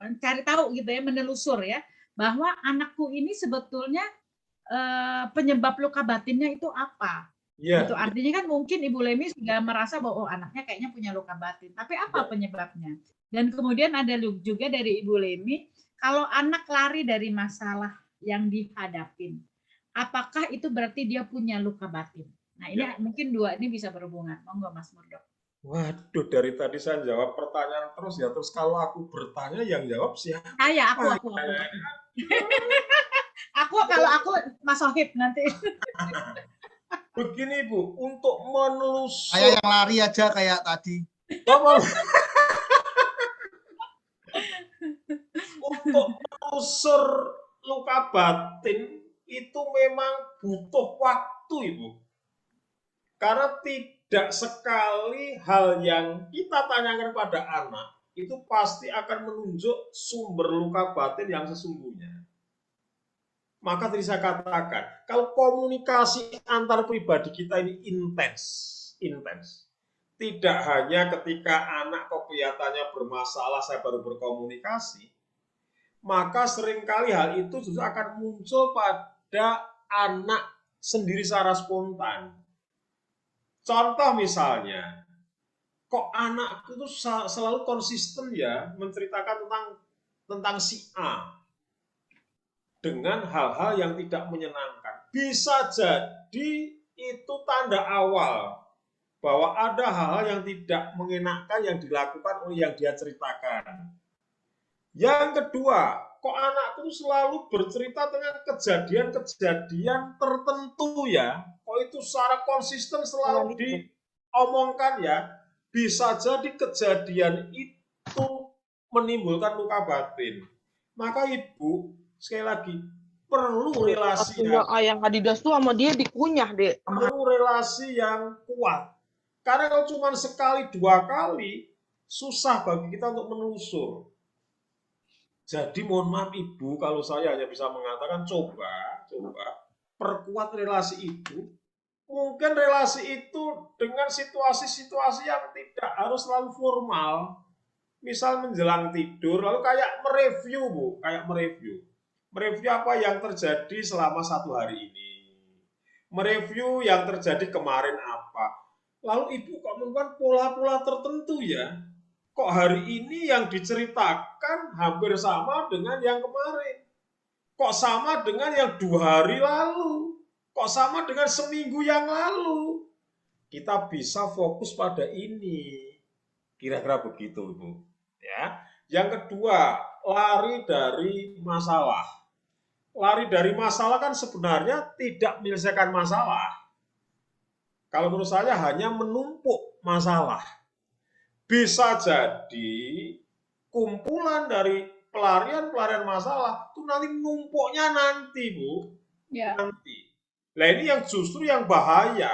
mencari tahu gitu ya, menelusur ya. Bahwa anakku ini sebetulnya penyebab luka batinnya itu apa? Itu artinya kan mungkin Ibu Lemi sudah merasa bahwa anaknya kayaknya punya luka batin. Tapi apa penyebabnya? Dan kemudian ada juga dari Ibu Lemi, kalau anak lari dari masalah yang dihadapin, apakah itu berarti dia punya luka batin? Nah ini mungkin dua ini bisa berhubungan. Monggo Mas Murdok. Waduh, dari tadi saya jawab pertanyaan terus ya. Terus kalau aku bertanya yang jawab siapa? Aku. Kalau aku Mas Sohib nanti. Begini Bu, untuk menelusur. Saya yang lari aja kayak tadi. Untuk menelusur luka batin itu memang butuh waktu Ibu. Karena tidak sekali hal yang kita tanyakan pada anak itu pasti akan menunjuk sumber luka batin yang sesungguhnya. Maka tadi saya katakan, kalau komunikasi antar pribadi kita ini intens. Tidak hanya ketika anak kok kelihatannya bermasalah saya baru berkomunikasi, maka seringkali hal itu justru akan muncul pada anak sendiri secara spontan. Contoh misalnya, kok anakku itu selalu konsisten ya menceritakan tentang si A dengan hal-hal yang tidak menyenangkan. Bisa jadi itu tanda awal bahwa ada hal-hal yang tidak mengenakan yang dilakukan oleh yang dia ceritakan. Yang kedua, kok anakku selalu bercerita dengan kejadian-kejadian tertentu ya. Kok itu secara konsisten selalu diomongkan ya. Bisa jadi kejadian itu menimbulkan luka batin. Maka Ibu, sekali lagi, perlu relasi yang Adidas tuh sama dia dikunyah deh. Perlu relasi yang kuat Karena kalau cuma sekali, 2 kali, susah bagi kita untuk menelusur. Jadi mohon maaf Ibu, kalau saya hanya bisa mengatakan coba perkuat relasi itu. Mungkin relasi itu dengan situasi-situasi yang tidak harus selalu formal. Misal menjelang tidur, lalu kayak mereview Bu, kayak mereview. Mereview apa yang terjadi selama 1 hari ini. Mereview yang terjadi kemarin apa. Lalu Ibu kok menemukan pola-pola tertentu ya. Kok hari ini yang diceritakan hampir sama dengan yang kemarin? Kok sama dengan yang 2 hari lalu? Kok sama dengan seminggu yang lalu? Kita bisa fokus pada ini. Kira-kira begitu, Ibu. Ya. Yang kedua, lari dari masalah. Lari dari masalah kan sebenarnya tidak menyelesaikan masalah. Kalau menurut saya hanya menumpuk masalah. Bisa jadi kumpulan dari pelarian masalah itu nanti numpuknya nanti, Bu. Ya. Nanti. Nah ini yang justru yang bahaya.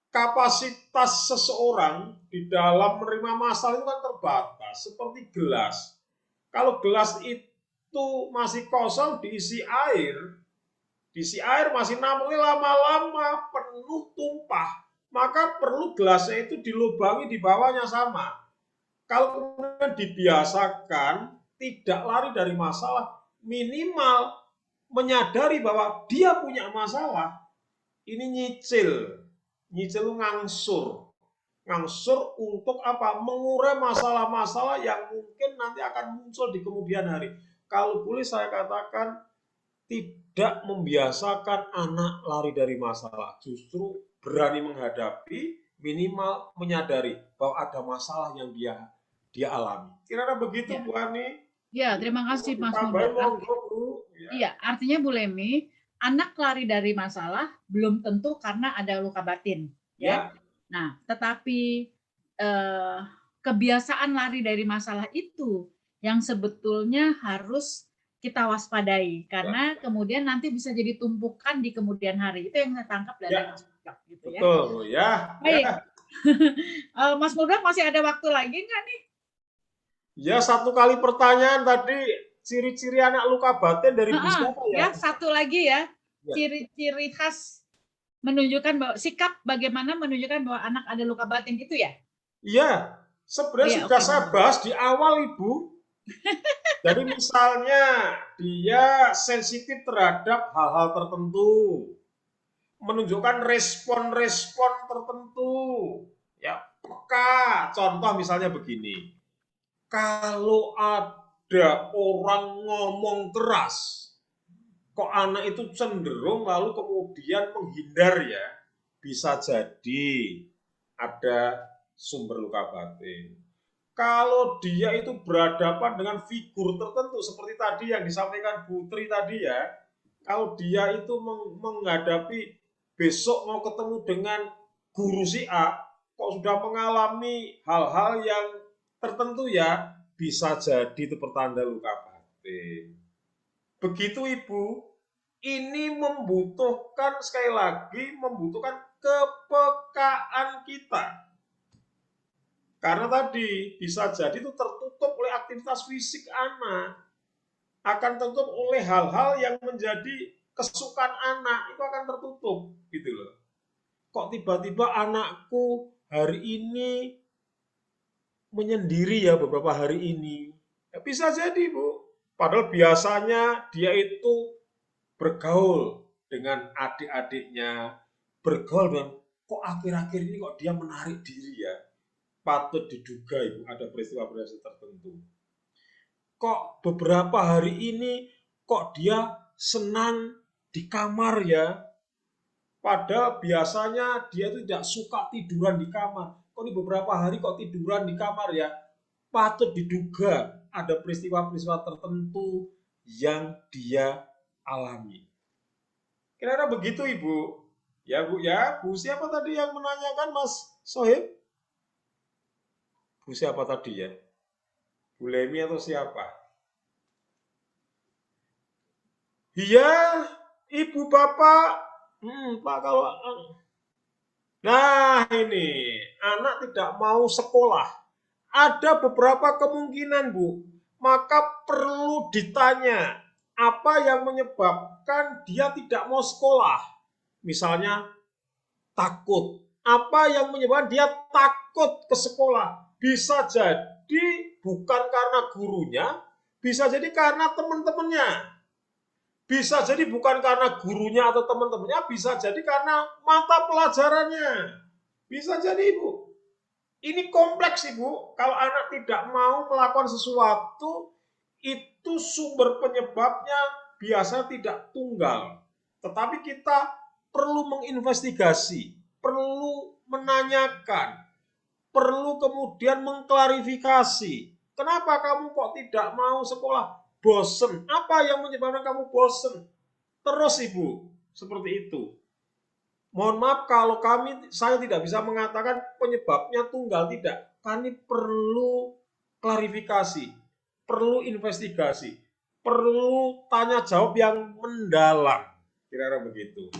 Kapasitas seseorang di dalam menerima masalah itu kan terbatas, seperti gelas. Kalau gelas itu masih kosong diisi air masih nampaknya lama-lama penuh tumpah. Maka perlu gelasnya itu dilubangi di bawahnya sama. Kalau kemudian dibiasakan tidak lari dari masalah, minimal menyadari bahwa dia punya masalah, ini nyicil ngangsur untuk apa? Mengurai masalah-masalah yang mungkin nanti akan muncul di kemudian hari. Kalau boleh saya katakan, tidak membiasakan anak lari dari masalah, justru berani menghadapi, minimal menyadari bahwa ada masalah yang dia alami. Kira-kira begitu, Ya. Bu Ani? Ya, terima kasih Mas Tambahin Muda. monggo, Bu. Iya, artinya Bu Lemi, anak lari dari masalah belum tentu karena ada luka batin, ya. Nah, tetapi kebiasaan lari dari masalah itu yang sebetulnya harus kita waspadai karena kemudian nanti bisa jadi tumpukan di kemudian hari. Itu yang saya tangkap dari Mas Muda, gitu ya. Betul, Bu, ya. Baik. Mas Muda masih ada waktu lagi nggak nih? Ya, 1 kali pertanyaan tadi, ciri-ciri anak luka batin dari Bu siapa ya? Ya, satu lagi ya. Ciri-ciri khas menunjukkan bahwa sikap bagaimana menunjukkan bahwa anak ada luka batin gitu ya? Iya, sebenarnya sudah saya bahas di awal, Ibu. Jadi misalnya dia sensitif terhadap hal-hal tertentu, menunjukkan respon-respon tertentu, ya peka. Contoh misalnya begini, kalau ada orang ngomong keras, kok anak itu cenderung lalu kemudian menghindar ya, bisa jadi ada sumber luka batin. Kalau dia itu berhadapan dengan figur tertentu seperti tadi yang disampaikan Bu Tri tadi ya, kalau dia itu menghadapi besok mau ketemu dengan guru si A, kok sudah mengalami hal-hal yang tertentu ya, bisa jadi itu pertanda luka batin. Begitu Ibu, ini membutuhkan sekali lagi membutuhkan kepekaan kita. Karena tadi bisa jadi itu tertutup oleh aktivitas fisik anak, akan tertutup oleh hal-hal yang menjadi kesukaan anak, itu akan tertutup gitu loh. Kok tiba-tiba anakku hari ini menyendiri ya beberapa hari ini? Ya, bisa jadi Bu. Padahal biasanya dia itu bergaul dengan adik-adiknya, bergaul dengan kok akhir-akhir ini kok dia menarik diri ya. Patut diduga Ibu ada peristiwa-peristiwa tertentu. Kok beberapa hari ini kok dia senang di kamar ya. Padahal biasanya dia itu tidak suka tiduran di kamar. Kok ini beberapa hari kok tiduran di kamar ya. Patut diduga ada peristiwa-peristiwa tertentu yang dia alami. Kira-kira begitu Ibu. Ya Bu ya. Bu siapa tadi yang menanyakan Mas Sohib? Bu siapa tadi ya? Bu Lemi atau siapa? Iya, Ibu Bapak. Pak kalau Nah ini, anak tidak mau sekolah. Ada beberapa kemungkinan, Bu. Maka perlu ditanya, apa yang menyebabkan dia tidak mau sekolah? Misalnya, takut. Apa yang menyebabkan dia takut ke sekolah? Bisa jadi bukan karena gurunya, bisa jadi karena teman-temannya. Bisa jadi bukan karena gurunya atau teman-temannya, bisa jadi karena mata pelajarannya. Bisa jadi, Ibu. Ini kompleks, Ibu. Kalau anak tidak mau melakukan sesuatu, itu sumber penyebabnya biasa tidak tunggal. Tetapi kita perlu menginvestigasi, perlu menanyakan, perlu kemudian mengklarifikasi. Kenapa kamu kok tidak mau sekolah? Bosen. Apa yang menyebabkan kamu bosen? Terus, Ibu, seperti itu. Mohon maaf kalau saya tidak bisa mengatakan penyebabnya tunggal, tidak. Kami perlu klarifikasi, perlu investigasi, perlu tanya jawab yang mendalam. Kira-kira begitu.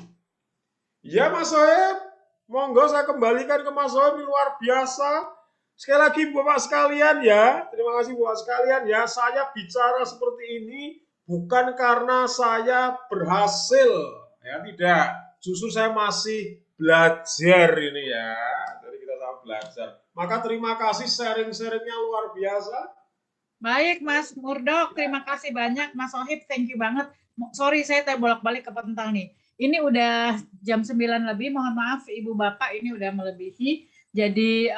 Ya Mas Soeb, monggo saya kembalikan ke Mas Soeb, luar biasa. Sekali lagi Bapak sekalian ya, terima kasih Bapak sekalian ya, saya bicara seperti ini bukan karena saya berhasil, ya tidak. Justru saya masih belajar ini ya, jadi kita sama belajar. Maka terima kasih sharing-sharingnya luar biasa. Baik Mas Murdok, terima kasih banyak. Mas Sohib, thank you banget. Sorry saya bolak-balik ke pentang nih. Ini udah jam 9 lebih, mohon maaf Ibu Bapak ini udah melebihi. Jadi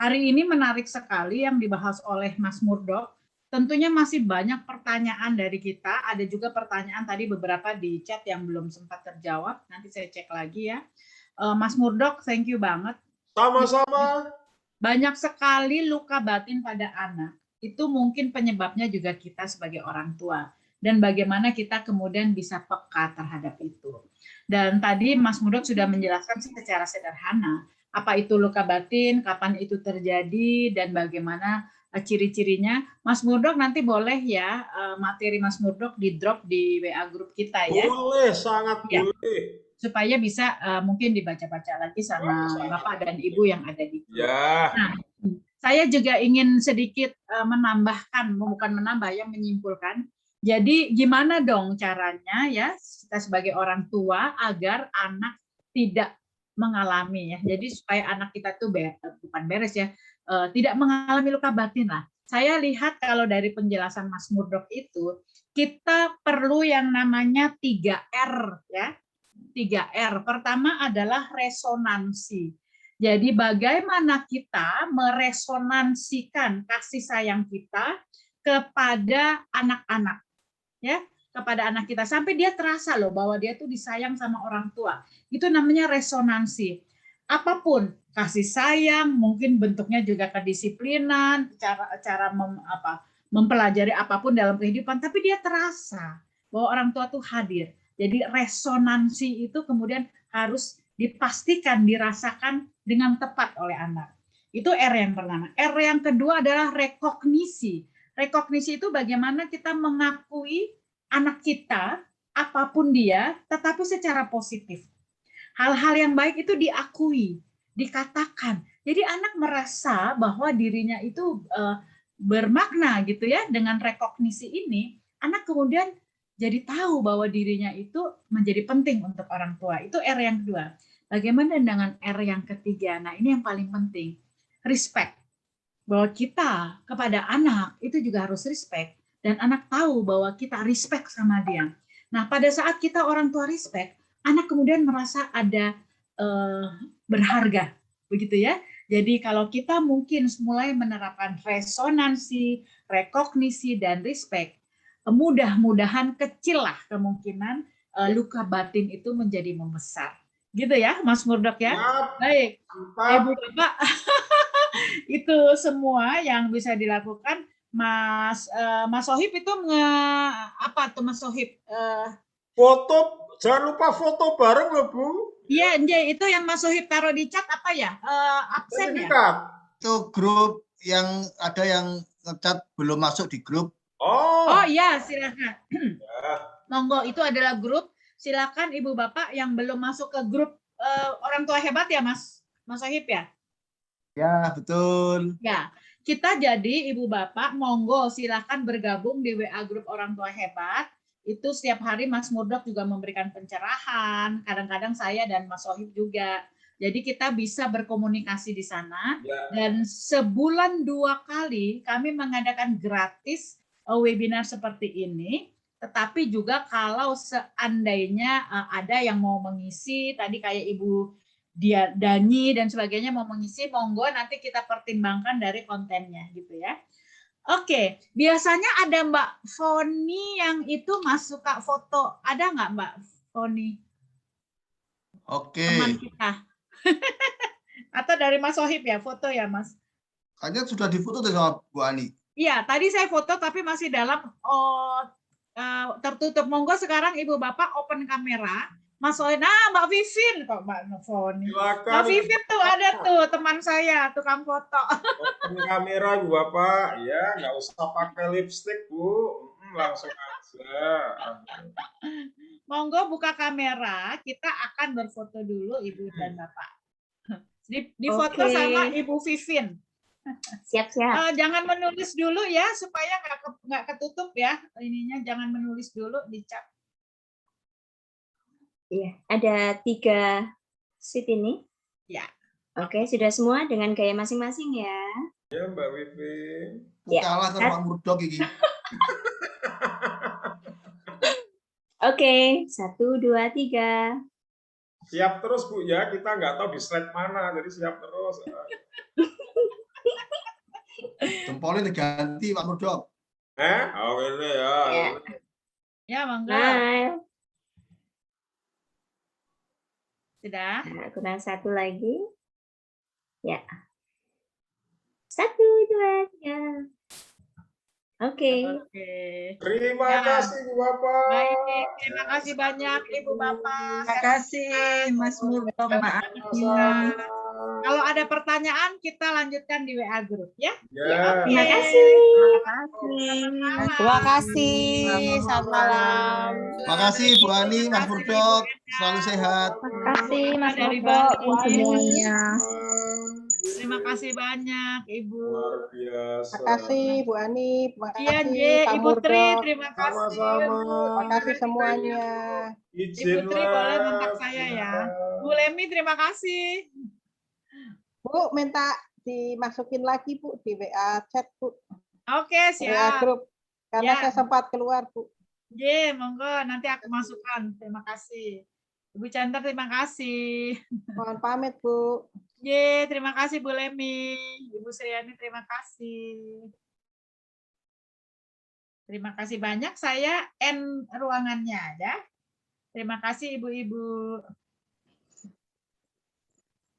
hari ini menarik sekali yang dibahas oleh Mas Murdok. Tentunya masih banyak pertanyaan dari kita. Ada juga pertanyaan tadi beberapa di chat yang belum sempat terjawab. Nanti saya cek lagi ya. Mas Murdok, thank you banget. Sama-sama. Banyak sekali luka batin pada anak. Itu mungkin penyebabnya juga kita sebagai orang tua. Dan bagaimana kita kemudian bisa peka terhadap itu. Dan tadi Mas Murdok sudah menjelaskan secara sederhana. Apa itu luka batin, kapan itu terjadi, dan bagaimana ciri-cirinya. Mas Murdok nanti boleh ya materi Mas Murdok di drop di WA grup kita ya. Boleh, sangat ya. Boleh. Supaya bisa mungkin dibaca-baca lagi sama Bapak dan Ibu yang ada di grup. Ya. Nah, saya juga ingin sedikit menambahkan, bukan menambah, yang menyimpulkan. Jadi gimana dong caranya ya kita sebagai orang tua agar anak tidak mengalami ya. Jadi supaya anak kita tuh bukan beres ya, tidak mengalami luka batin lah. Saya lihat kalau dari penjelasan Mas Murdok itu, kita perlu yang namanya 3R ya. 3R. Pertama adalah resonansi. Jadi bagaimana kita meresonansikan kasih sayang kita kepada anak-anak, ya, kepada anak kita sampai dia terasa loh bahwa dia tuh disayang sama orang tua. Itu namanya resonansi. Apapun kasih sayang, mungkin bentuknya juga kedisiplinan, cara mempelajari apapun dalam kehidupan, tapi dia terasa bahwa orang tua tuh hadir. Jadi resonansi itu kemudian harus dipastikan, dirasakan dengan tepat oleh anak. Itu R yang pertama. R yang kedua adalah rekognisi. Rekognisi itu bagaimana kita mengakui anak kita, apapun dia, tetapi secara positif. Hal-hal yang baik itu diakui, dikatakan. Jadi anak merasa bahwa dirinya itu bermakna gitu ya. Dengan rekognisi ini, anak kemudian jadi tahu bahwa dirinya itu menjadi penting untuk orang tua. Itu R yang kedua. Bagaimana dengan R yang ketiga? Nah, ini yang paling penting. Respect. Bahwa kita kepada anak itu juga harus respect. Dan anak tahu bahwa kita respect sama dia. Nah, pada saat kita orang tua respect, anak kemudian merasa ada berharga. Begitu ya. Jadi kalau kita mungkin mulai menerapkan resonansi, rekognisi, dan respect, mudah-mudahan kecil lah kemungkinan luka batin itu menjadi membesar. Gitu ya, Mas Murdok ya? Baik, Ibu Bapak, itu semua yang bisa dilakukan. Mas Sohib itu apa tuh Mas Sohib? Foto, jangan lupa foto bareng loh Bu. Iya, itu yang Mas Sohib taruh di chat apa ya? Absen ya? Itu grup yang ada yang ngecat belum masuk di grup. Oh iya, silakan. Monggo, itu adalah grup. Silakan Ibu Bapak yang belum masuk ke grup orang tua hebat ya Mas Sohib ya? Ya, betul. Ya, kita jadi ibu bapak, monggo silahkan bergabung di WA grup orang tua hebat. Itu setiap hari Mas Murdok juga memberikan pencerahan, kadang-kadang saya dan Mas Sohib juga. Jadi kita bisa berkomunikasi di sana. Ya. Dan sebulan 2 kali kami mengadakan gratis webinar seperti ini. Tetapi juga kalau seandainya ada yang mau mengisi, tadi kayak Ibu Dani dan sebagainya mau mengisi, monggo nanti kita pertimbangkan dari kontennya gitu ya. Oke, biasanya ada Mbak Foni yang itu Mas suka foto. Ada nggak Mbak Foni? Oke. Teman kita. Atau dari Mas Sohib ya, foto ya Mas? Kayaknya sudah difoto tuh sama Bu Ani. Iya, tadi saya foto tapi masih dalam tertutup. Monggo sekarang Ibu Bapak open kamera. Mas Sohib, nah Mbak Vivin kok Mbak Foni. Mbak Vivin tuh ada tuh teman saya, tukang foto. Open kamera Bu Bapak, ya nggak usah pakai lipstick Bu, langsung aja. Monggo buka kamera, kita akan berfoto dulu Ibu dan Bapak. Di foto sama Ibu Vivin. Siap-siap. Jangan menulis dulu ya, supaya nggak ketutup ya ininya. Jangan menulis dulu, dicap. Iya, ada 3 sheet ini. Ya. Oke, sudah semua dengan gaya masing-masing ya. Ya Mbak Vivi. Ya. Kalah sama Pak Murdok ini. Oke, 1, 2, 3. Siap terus Bu ya, kita nggak tahu di slide mana, jadi siap terus. Jempolnya diganti Pak Murdok. Oh ini ya. Ya, monggo. Nah, Sudah. kurang 1 lagi. Ya. 1, 2, 3. Oke. Terima Ya. kasih Bu Bapak. Baik, terima kasih banyak Ibu Bapak. Terima kasih Mas Murdok, maaf. Ya. Kalau ada pertanyaan kita lanjutkan di WA grup ya. Ya. Terima kasih. Terima kasih. Selamat malam. Terima kasih Bu Ani, Mas Murdok. Selalu sehat. Terima kasih Mas Dari Murdok Bali. semuanya. Terima kasih banyak Ibu. Luar biasa. Terima kasih Bu Ani, terima Iya, kasih Pak Ibu Tri, Murdok. terima kasih. Sama-sama. Terima kasih semuanya. Ibu Tri boleh kontak saya ya. Bu Lemi, terima kasih. Bu, minta dimasukin lagi Bu di WA chat Bu, Oke, WA siap. grup. Karena Ya. saya sempat keluar Bu. Ye, monggo nanti aku masukkan. Terima kasih. Ibu Chandra, terima kasih. Mohon pamit Bu. Ye, terima kasih Bu Lemi. Ibu Sriani, terima kasih. Terima kasih banyak. Saya end ruangannya ya. Terima kasih Ibu-ibu.